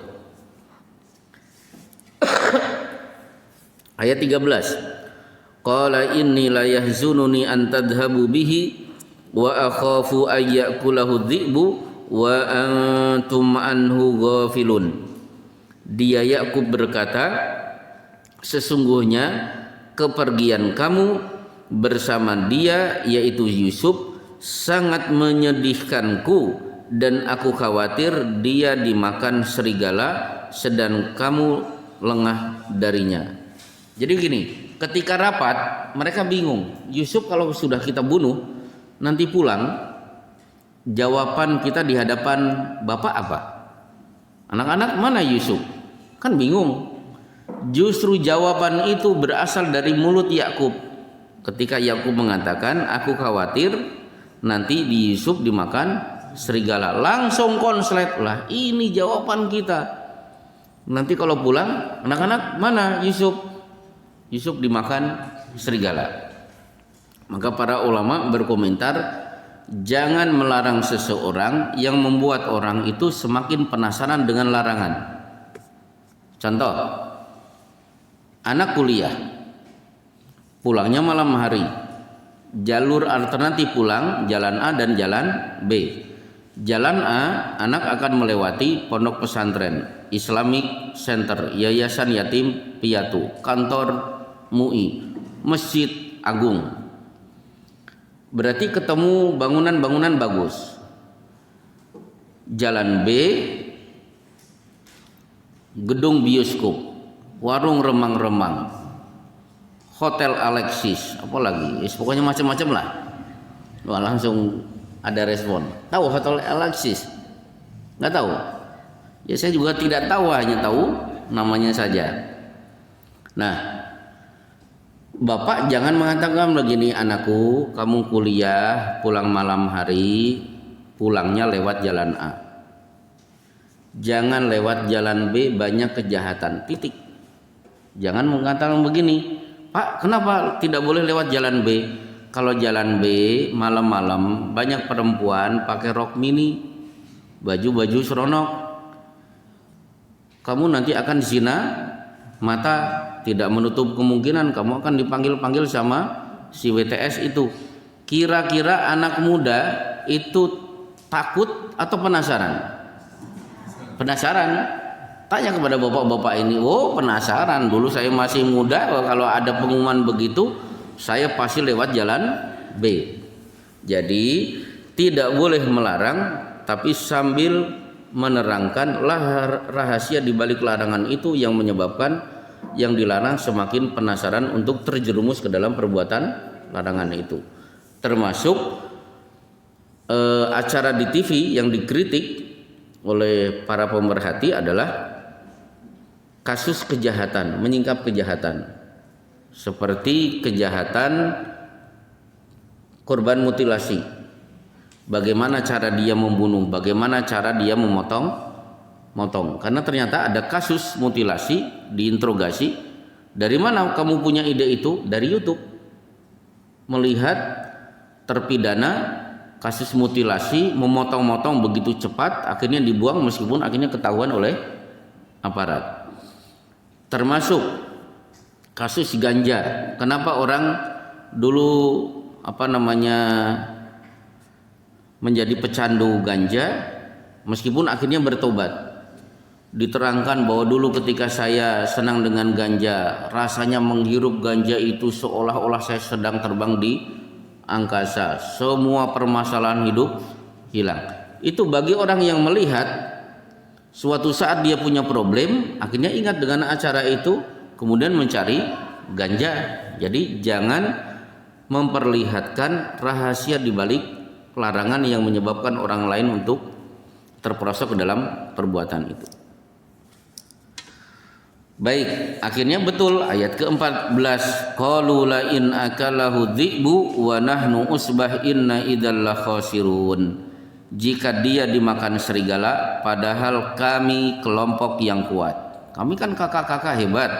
Ayat 13. Qala inni la yahzununi an tadhhabu bihi wa akhafu ay ya'kulahu dhi'bu wa antum anhu ghafilun. Dia Yakub berkata, sesungguhnya kepergian kamu bersama dia yaitu Yusuf sangat menyedihkanku dan aku khawatir dia dimakan serigala sedang kamu lengah darinya. Jadi gini, ketika rapat mereka bingung, Yusuf kalau sudah kita bunuh nanti pulang jawaban kita di hadapan bapak apa? Anak-anak mana Yusuf? Kan bingung. Justru jawaban itu berasal dari mulut Yakub. Ketika Yakub mengatakan, aku khawatir nanti di Yusuf dimakan serigala, langsung konslet lah, ini jawaban kita. Nanti kalau pulang, anak-anak mana Yusuf? Yusuf dimakan serigala. Maka para ulama berkomentar, jangan melarang seseorang yang membuat orang itu semakin penasaran dengan larangan. Contoh, anak kuliah, pulangnya malam hari. Jalur alternatif pulang jalan A dan jalan B. Jalan A, anak akan melewati pondok pesantren, Islamic Center, Yayasan Yatim Piatu, kantor MUI, Masjid Agung. Berarti ketemu bangunan-bangunan bagus. Jalan B, gedung bioskop, warung remang-remang, Hotel Alexis, apalagi, pokoknya macam-macam lah. Wah, langsung ada respon. Tahu Hotel Alexis? Nggak tahu? Ya saya juga tidak tahu, hanya tahu namanya saja. Nah, bapak jangan mengatakan begini, anakku, kamu kuliah pulang malam hari, pulangnya lewat jalan A. Jangan lewat jalan B, banyak kejahatan. Titik. Jangan mengatakan begini, Pak, kenapa tidak boleh lewat jalan B? Kalau jalan B malam-malam banyak perempuan pakai rok mini, baju-baju seronok. Kamu nanti akan zina, mata tidak menutup kemungkinan kamu akan dipanggil-panggil sama si WTS itu. Kira-kira anak muda itu takut atau penasaran? Penasaran. Tanya kepada bapak-bapak ini, oh penasaran, dulu saya masih muda, kalau ada pengumuman begitu saya pasti lewat jalan B. Jadi tidak boleh melarang, tapi sambil menerangkan rahasia di balik larangan itu yang menyebabkan yang dilarang semakin penasaran untuk terjerumus ke dalam perbuatan larangan itu. Termasuk acara di TV yang dikritik oleh para pemerhati adalah kasus kejahatan, menyingkap kejahatan, seperti kejahatan korban mutilasi. Bagaimana cara dia membunuh, bagaimana cara dia memotong. Karena ternyata ada kasus mutilasi, diinterogasi. Dari mana kamu punya ide itu? Dari YouTube. Melihat terpidana kasus mutilasi memotong-motong begitu cepat, akhirnya dibuang meskipun akhirnya ketahuan oleh aparat. Termasuk kasus ganja. Kenapa orang dulu menjadi pecandu ganja meskipun akhirnya bertobat? Diterangkan bahwa dulu ketika saya senang dengan ganja, rasanya menghirup ganja itu seolah-olah saya sedang terbang di angkasa, semua permasalahan hidup hilang. Itu bagi orang yang melihat. Suatu saat dia punya problem, akhirnya ingat dengan acara itu, kemudian mencari ganja. Jadi jangan memperlihatkan rahasia di balik larangan yang menyebabkan orang lain untuk terperosok ke dalam perbuatan itu. Baik, akhirnya betul ayat ke-14. Qalu la in akalahu dhi'bu wa nahnu usbah inna idzal la khasirun. Jika dia dimakan serigala padahal kami kelompok yang kuat. Kami kan kakak-kakak hebat.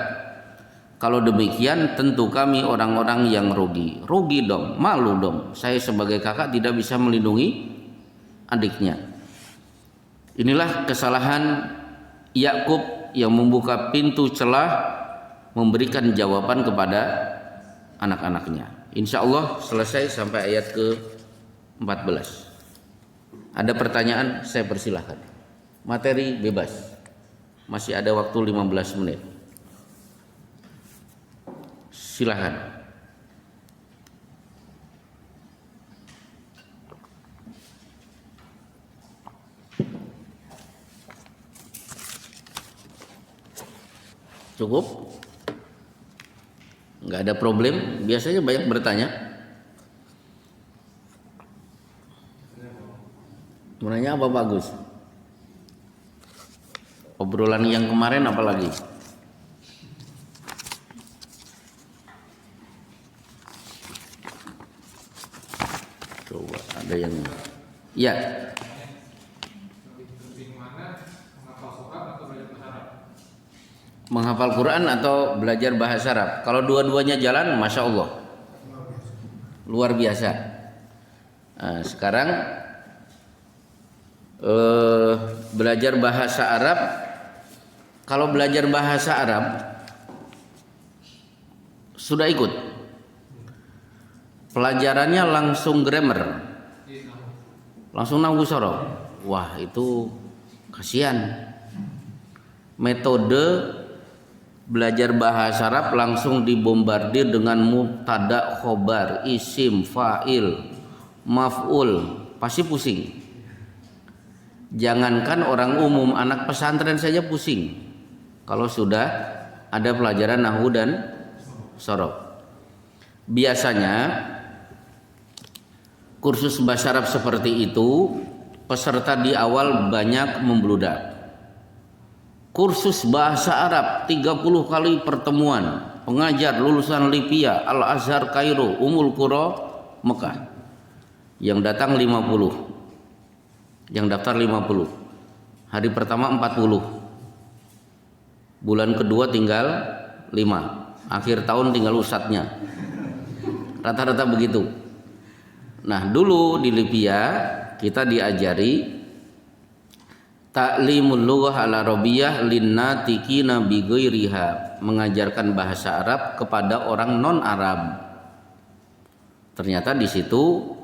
Kalau demikian tentu kami orang-orang yang rugi. Rugi dong, malu dong. Saya sebagai kakak tidak bisa melindungi adiknya. Inilah kesalahan Yakub yang membuka pintu celah memberikan jawaban kepada anak-anaknya. Insya Allah selesai sampai ayat ke-14. Ada pertanyaan, saya persilahkan. Materi bebas. Masih ada waktu 15 menit. Silahkan. Cukup? Nggak ada problem. Biasanya banyak bertanya. Menanya apa bagus? Obrolan yang kemarin apa lagi? Coba ada yang ya. Menghafal Quran atau belajar bahasa Arab? Kalau dua-duanya jalan, masya Allah, luar biasa. Nah, sekarang belajar bahasa Arab. Kalau belajar bahasa Arab sudah ikut pelajarannya langsung grammar, langsung nahwu sorof. Wah, itu kasihan. Metode belajar bahasa Arab langsung dibombardir dengan mubtada, khobar, isim, fa'il, maf'ul, pasti pusing. Jangankan orang umum, anak pesantren saja pusing kalau sudah ada pelajaran nahwu dan sorof. Biasanya kursus bahasa Arab seperti itu peserta di awal banyak membludak. Kursus bahasa Arab 30 kali pertemuan, pengajar lulusan Lipia, Al-Azhar Kairo, Ummul Qura Mekah. Yang datang 50. Yang daftar 50. Hari pertama 40. Bulan kedua tinggal 5. Akhir tahun tinggal ustadznya. Rata-rata begitu. Nah, dulu di Lipia kita diajari ta'limul lughah al-arabiyyah linnatiqina bi ghairiha, mengajarkan bahasa Arab kepada orang non Arab. Ternyata di situ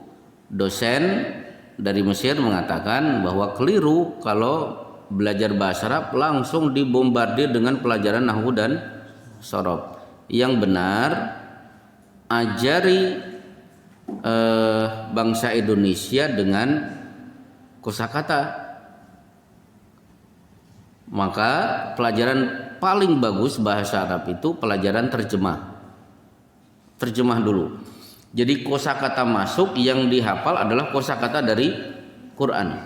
dosen dari Mesir mengatakan bahwa keliru kalau belajar bahasa Arab langsung dibombardir dengan pelajaran nahwu dan sorof. Yang benar ajari bangsa Indonesia dengan kosakata. Maka pelajaran paling bagus bahasa Arab itu pelajaran terjemah. Terjemah dulu. Jadi kosakata masuk, yang dihafal adalah kosakata dari Quran.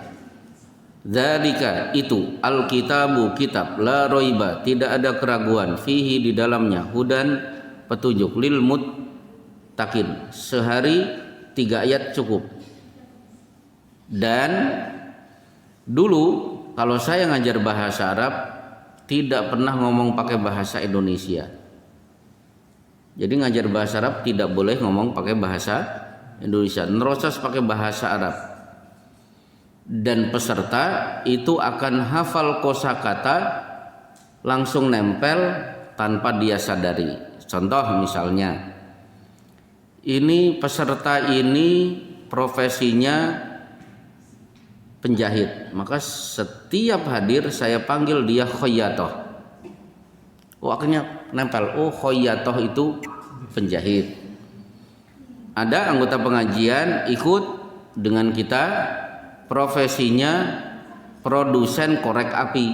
Dzalika itu al-kitabu kitab la roiba, tidak ada keraguan, fihi di dalamnya, hudan petunjuk, lil muttaqin. Sehari 3 ayat cukup. Dan dulu kalau saya ngajar bahasa Arab tidak pernah ngomong pakai bahasa Indonesia. Jadi ngajar bahasa Arab tidak boleh ngomong pakai bahasa Indonesia, neroses pakai bahasa Arab. Dan peserta itu akan hafal kosakata langsung nempel tanpa dia sadari. Contoh misalnya, ini peserta ini profesinya penjahit, maka setiap hadir saya panggil dia khoyatoh. Oh, akhirnya nempel, oh khoyatoh itu penjahit. Ada anggota pengajian ikut dengan kita, profesinya produsen korek api,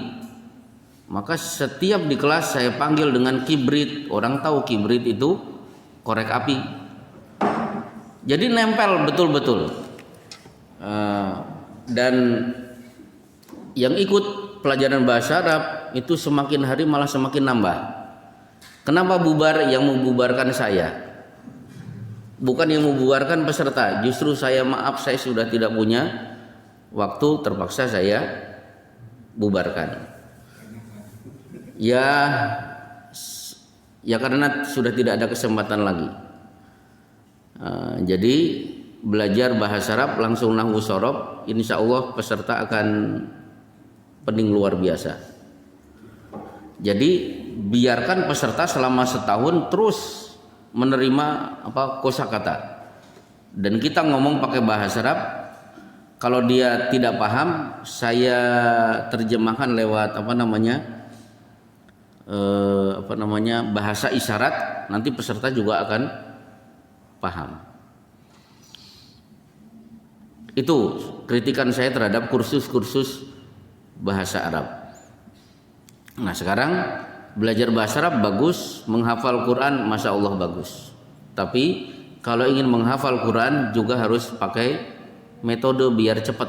maka setiap di kelas saya panggil dengan kibrit. Orang tahu kibrit itu korek api. Jadi nempel betul-betul. Dan yang ikut pelajaran bahasa Arab itu semakin hari malah semakin nambah. Kenapa bubar? Yang membubarkan saya, bukan yang membubarkan peserta. Justru saya saya sudah tidak punya waktu, terpaksa saya bubarkan. Ya karena sudah tidak ada kesempatan lagi. Jadi belajar bahasa Arab langsung nahwu shorof, insya Allah peserta akan pening luar biasa. Jadi biarkan peserta selama setahun terus menerima kosakata, dan kita ngomong pakai bahasa Arab. Kalau dia tidak paham, saya terjemahkan lewat bahasa isyarat, nanti peserta juga akan paham. Itu kritikan saya terhadap kursus-kursus bahasa Arab. Nah, sekarang belajar bahasa Arab bagus, menghafal Quran Masya Allah bagus. Tapi kalau ingin menghafal Quran juga harus pakai metode biar cepat.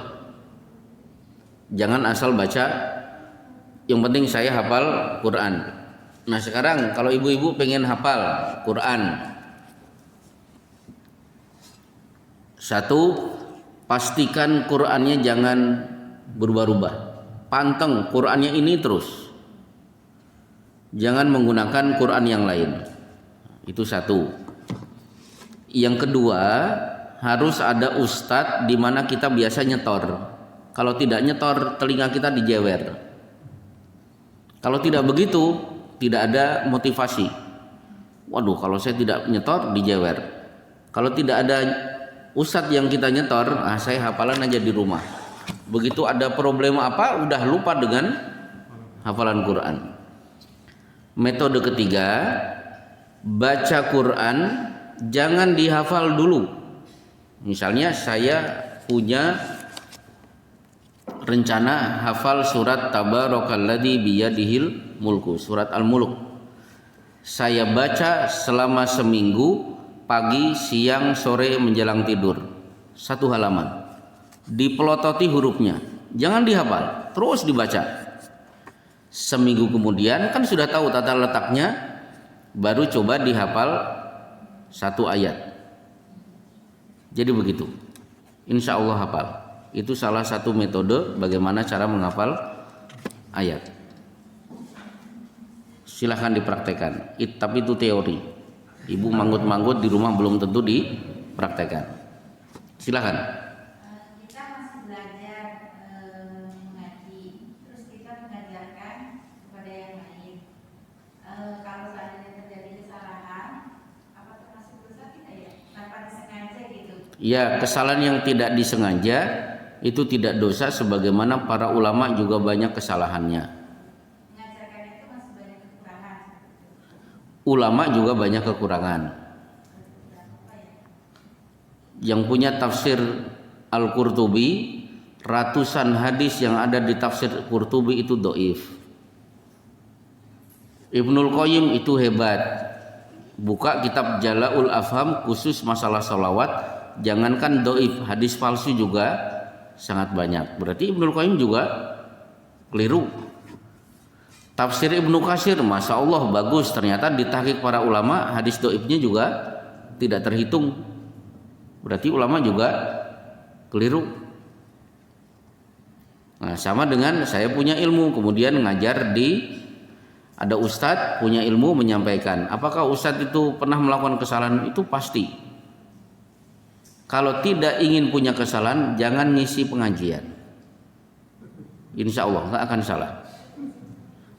Jangan asal baca, yang penting saya hafal Quran. Nah, sekarang kalau ibu-ibu pengen hafal Quran, satu, pastikan Qurannya jangan berubah-ubah. Panteng Qurannya ini terus. Jangan menggunakan Quran yang lain. Itu satu. Yang kedua, harus ada ustadz di mana kita biasa nyetor. Kalau tidak nyetor, telinga kita dijewer. Kalau tidak begitu, tidak ada motivasi. Waduh, kalau saya tidak nyetor, dijewer. Kalau tidak ada ustadz yang kita nyetor, saya hafalan aja di rumah. Begitu ada problem apa, udah lupa dengan hafalan Quran. Metode ketiga, baca Quran jangan dihafal dulu. Misalnya saya punya rencana hafal surat Tabarakalladzi biyadihil mulku, surat Al-Mulk. Saya baca selama seminggu, pagi, siang, sore, menjelang tidur. 1 halaman. Dipelototi hurufnya. Jangan dihafal, terus dibaca. Seminggu kemudian kan sudah tahu tata letaknya, baru coba dihafal 1 ayat. Jadi begitu, insya Allah hafal. Itu salah satu metode bagaimana cara menghafal ayat. Silahkan dipraktekkan. Tapi itu teori. Ibu manggut-manggut di rumah belum tentu dipraktekkan. Silahkan. Kita masih belajar mengaji, terus kita mengajarkan kepada yang lain. Kalau seandainya terjadi kesalahan, apa termasuk dosa kita ya? Tanpa disengaja gitu. Ya, kesalahan yang tidak disengaja itu tidak dosa, sebagaimana para ulama juga banyak kesalahannya. Mengajarkan itu masih banyak kekurangan. Ulama juga banyak kekurangan. Yang punya tafsir Al-Qurtubi, ratusan hadis yang ada di tafsir Qurtubi itu dhaif. Ibnul Qayyim itu hebat. Buka kitab Jala'ul Afham khusus masalah sholawat, jangankan dhaif, hadis palsu juga sangat banyak. Berarti Ibnul Qayyim juga keliru. Tafsir Ibnu Katsir, Masya Allah bagus. Ternyata ditahqiq para ulama, hadis dhaifnya juga tidak terhitung. Berarti ulama juga keliru. Nah, sama dengan saya punya ilmu, kemudian ngajar ada ustadz punya ilmu menyampaikan. Apakah ustadz itu pernah melakukan kesalahan? Itu pasti. Kalau tidak ingin punya kesalahan, jangan ngisi pengajian. Insya Allah nggak akan salah.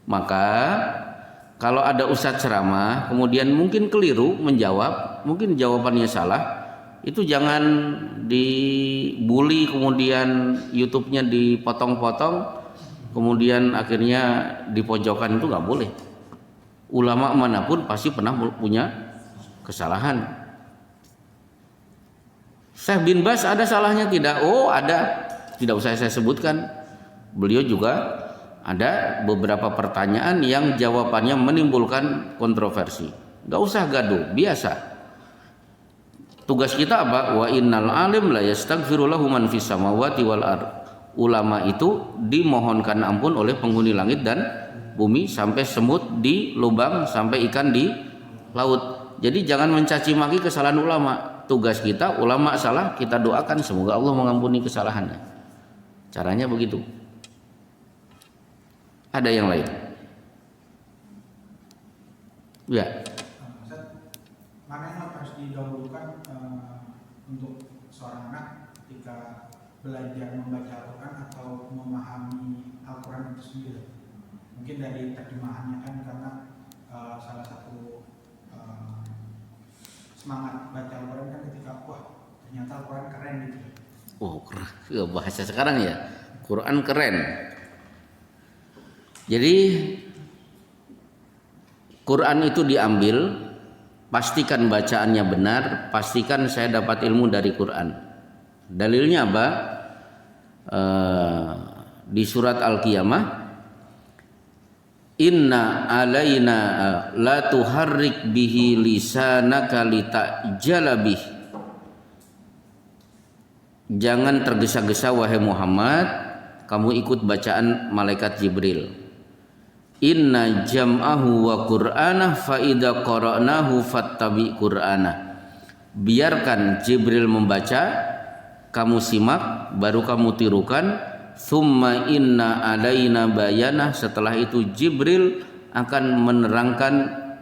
Maka kalau ada ustadz ceramah, kemudian mungkin keliru menjawab, mungkin jawabannya salah, itu jangan dibully, kemudian YouTube-nya dipotong-potong, kemudian akhirnya dipojokkan. Itu nggak boleh. Ulama manapun pasti pernah punya kesalahan. Syekh bin Baz ada salahnya tidak? Oh ada, tidak usah saya sebutkan. Beliau juga ada beberapa pertanyaan yang jawabannya menimbulkan kontroversi. Gak usah gaduh, biasa. Tugas kita apa? Wa innal alim la yastaghfiru lahu man fis samawati wal ard. Ulama itu dimohonkan ampun oleh penghuni langit dan bumi, sampai semut di lubang, sampai ikan di laut. Jadi jangan mencaci maki kesalahan ulama. Tugas kita, ulama salah, kita doakan semoga Allah mengampuni kesalahannya. Caranya begitu. Ada yang lain? Ya. Mana yang harus didahulukan untuk seorang anak ketika belajar membaca Al-Quran atau memahami Al-Quran itu sendiri? Mungkin dari terjemahannya kan, karena salah satu semangat baca Al-Quran kan ketika wah ternyata Al-Quran keren gitu. Oh, keren. Bahasa sekarang ya, Quran keren. Jadi Quran itu diambil, pastikan bacaannya benar, pastikan saya dapat ilmu dari Quran. Dalilnya apa? Di surat Al-Qiyamah, inna alaina la tuharrik bihi lisanaka litajala bih. Jangan tergesa-gesa wahai Muhammad, kamu ikut bacaan malaikat Jibril. Inna jam'ahu wa qur'anah fa idza qara'nahu fattabi qur'anah. Biarkan Jibril membaca, kamu simak, baru kamu tirukan. Thumma inna alaina bayanah. Setelah itu Jibril akan menerangkan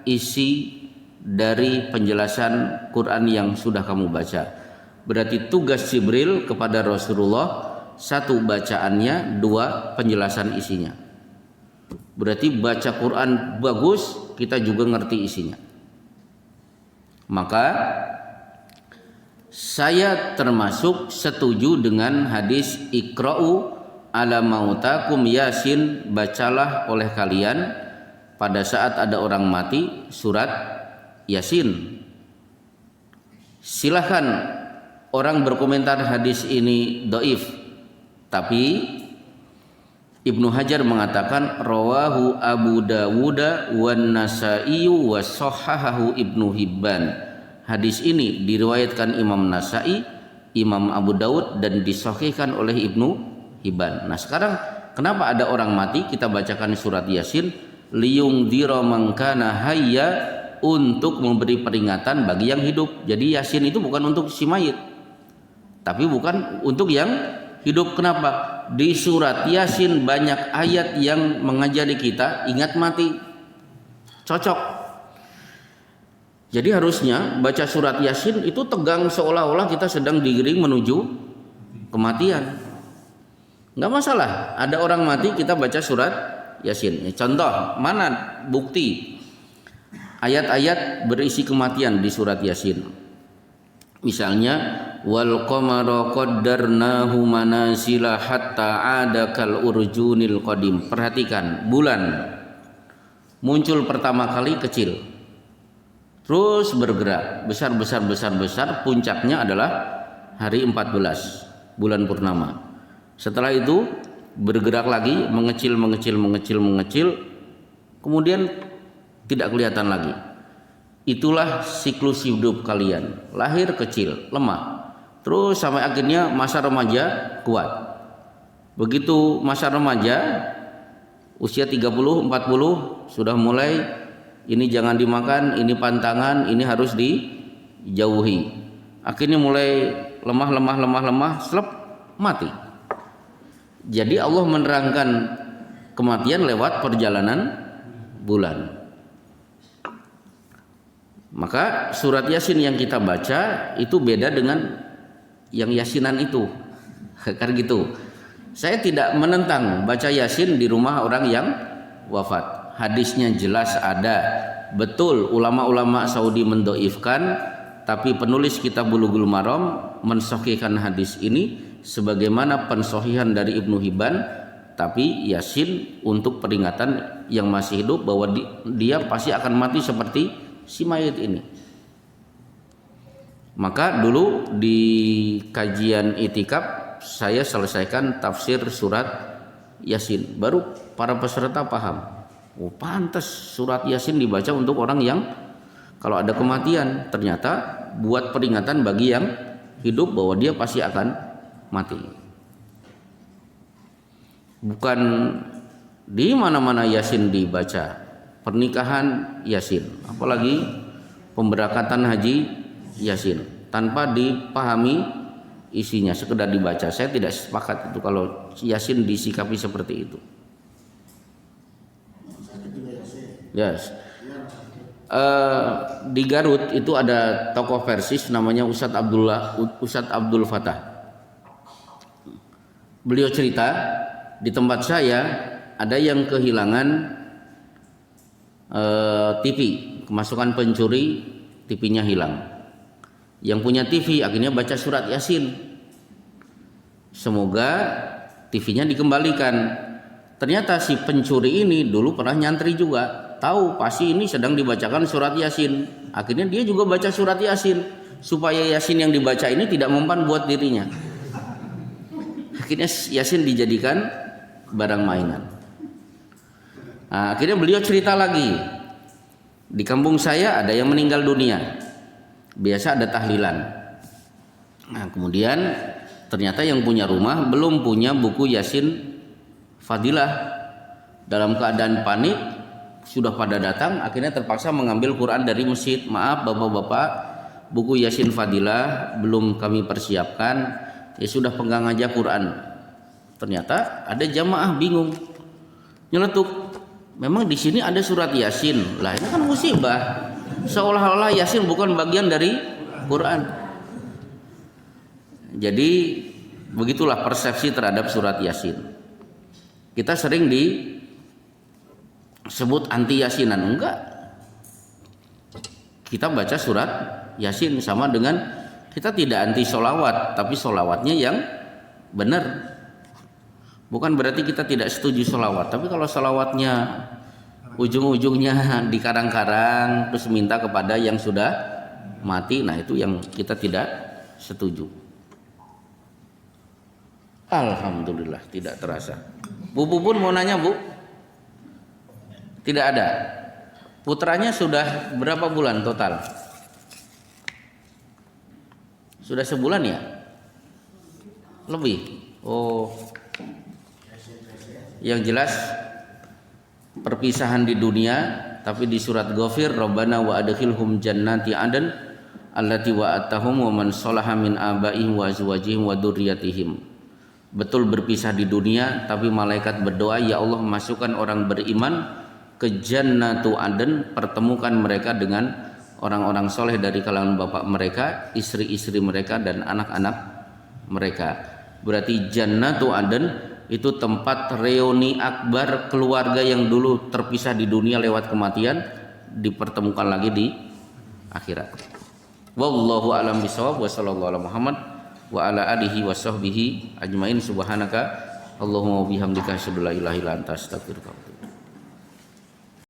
isi dari penjelasan Quran yang sudah kamu baca. Berarti tugas Jibril kepada Rasulullah, satu bacaannya, dua penjelasan isinya. Berarti baca Quran bagus, kita juga ngerti isinya. Maka saya termasuk setuju dengan hadis Iqra'u ala mautakum Yasin, bacalah oleh kalian pada saat ada orang mati surat Yasin. Silahkan orang berkomentar hadis ini dhaif, tapi Ibnu Hajar mengatakan rawahu Abu Dawud wan Nasa'i wa sahhahahu Ibnu Hibban. Hadis ini diriwayatkan Imam Nasa'i, Imam Abu Dawud, dan disahihkan oleh Ibnu Hibban. Nah, sekarang kenapa ada orang mati kita bacakan surat Yasin? Liyungdhira man kana hayya, untuk memberi peringatan bagi yang hidup. Jadi Yasin itu bukan untuk si mayit, tapi bukan untuk yang hidup. Kenapa? Di surat Yasin banyak ayat yang mengajari kita ingat mati. Cocok. Jadi harusnya baca surat Yasin itu tegang, seolah-olah kita sedang digiring menuju kematian. Nggak masalah, ada orang mati kita baca surat Yasin. Contoh, mana bukti ayat-ayat berisi kematian di surat Yasin? Misalnya, wal qamara qaddarnahu manazila hatta ada kal urjunil qadim. Perhatikan, bulan muncul pertama kali kecil, terus bergerak besar, puncaknya adalah hari 14 bulan purnama. Setelah itu bergerak lagi, mengecil, kemudian tidak kelihatan lagi. Itulah siklus hidup kalian. Lahir kecil, lemah, terus sampai akhirnya masa remaja kuat. Begitu masa remaja, usia 30, 40, sudah mulai ini jangan dimakan, ini pantangan, ini harus dijauhi. Akhirnya mulai lemah, slep, mati. Jadi Allah menerangkan kematian lewat perjalanan bulan. Maka surat Yasin yang kita baca itu beda dengan yang Yasinan itu. Kan gitu. Saya tidak menentang baca Yasin di rumah orang yang wafat. Hadisnya jelas ada. Betul ulama-ulama Saudi mendoifkan, tapi penulis kitab Bulughul Maram mensahihkan hadis ini sebagaimana pensahihan dari Ibnu Hibban. Tapi Yasin untuk peringatan yang masih hidup bahwa dia pasti akan mati seperti si mayit ini. Maka dulu di kajian itikaf saya selesaikan tafsir surat Yasin, baru para peserta paham. Oh, pantas surat Yasin dibaca untuk orang yang kalau ada kematian, ternyata buat peringatan bagi yang hidup bahwa dia pasti akan mati. Bukan Di mana-mana Yasin dibaca. Pernikahan Yasin, apalagi pemberangkatan haji Yasin tanpa dipahami isinya, sekedar dibaca. Saya tidak sepakat itu kalau Yasin disikapi seperti itu. Yes. Di Garut itu ada tokoh Persis namanya Ustadz Abdul Fatah. Beliau cerita di tempat saya ada yang kehilangan TV, kemasukan pencuri, TV-nya hilang. Yang punya TV akhirnya baca surat Yasin. Semoga TV-nya dikembalikan. Ternyata si pencuri ini dulu pernah nyantri juga, tahu pasti ini sedang dibacakan surat Yasin. Akhirnya dia juga baca surat Yasin supaya Yasin yang dibaca ini tidak mempan buat dirinya. Akhirnya Yasin dijadikan barang mainan. Nah, akhirnya beliau cerita lagi, di kampung saya ada yang meninggal dunia, biasa ada tahlilan. Nah, kemudian ternyata yang punya rumah belum punya buku Yasin Fadilah. Dalam keadaan panik sudah pada datang, akhirnya terpaksa mengambil Quran dari masjid. Maaf bapak-bapak, buku Yasin Fadilah belum kami persiapkan, ya sudah pegang aja Quran. Ternyata ada jamaah bingung, nyeletuk. Memang di sini ada surat Yasin. Lah ini kan musibah. Seolah-olah Yasin bukan bagian dari Quran. Jadi begitulah persepsi terhadap surat Yasin. Kita sering disebut anti Yasinan. Enggak. Kita baca surat Yasin sama dengan kita tidak anti sholawat, tapi sholawatnya yang benar. Bukan berarti kita tidak setuju sholawat, tapi kalau sholawatnya ujung-ujungnya dikarang-karang terus minta kepada yang sudah mati, nah itu yang kita tidak setuju. Alhamdulillah tidak terasa. Bu pun mau nanya Bu? Tidak ada. Putranya sudah berapa bulan total? Sudah sebulan ya? Lebih. Oh. Yang jelas perpisahan di dunia, tapi di surat Ghafir Rabbana wa adkhilhum jannati adn allati wa'adtahum wa man sholaha min abaihim wa azwajihim wa dzurriyyatihim. Betul berpisah di dunia, tapi malaikat berdoa, ya Allah masukkan orang beriman ke jannatu adn, pertemukan mereka dengan orang-orang soleh dari kalangan bapak mereka, istri-istri mereka dan anak-anak mereka. Berarti jannatu adn itu tempat reuni akbar keluarga yang dulu terpisah di dunia lewat kematian, dipertemukan lagi di akhirat. Wallahu a'lam bishawab wa sallallahu ala Muhammad wa ala alihi wa sahbihi ajmain. Subhanaka Allahumma bihamdika asyhadu an la ilaha illa anta astaghfiruka.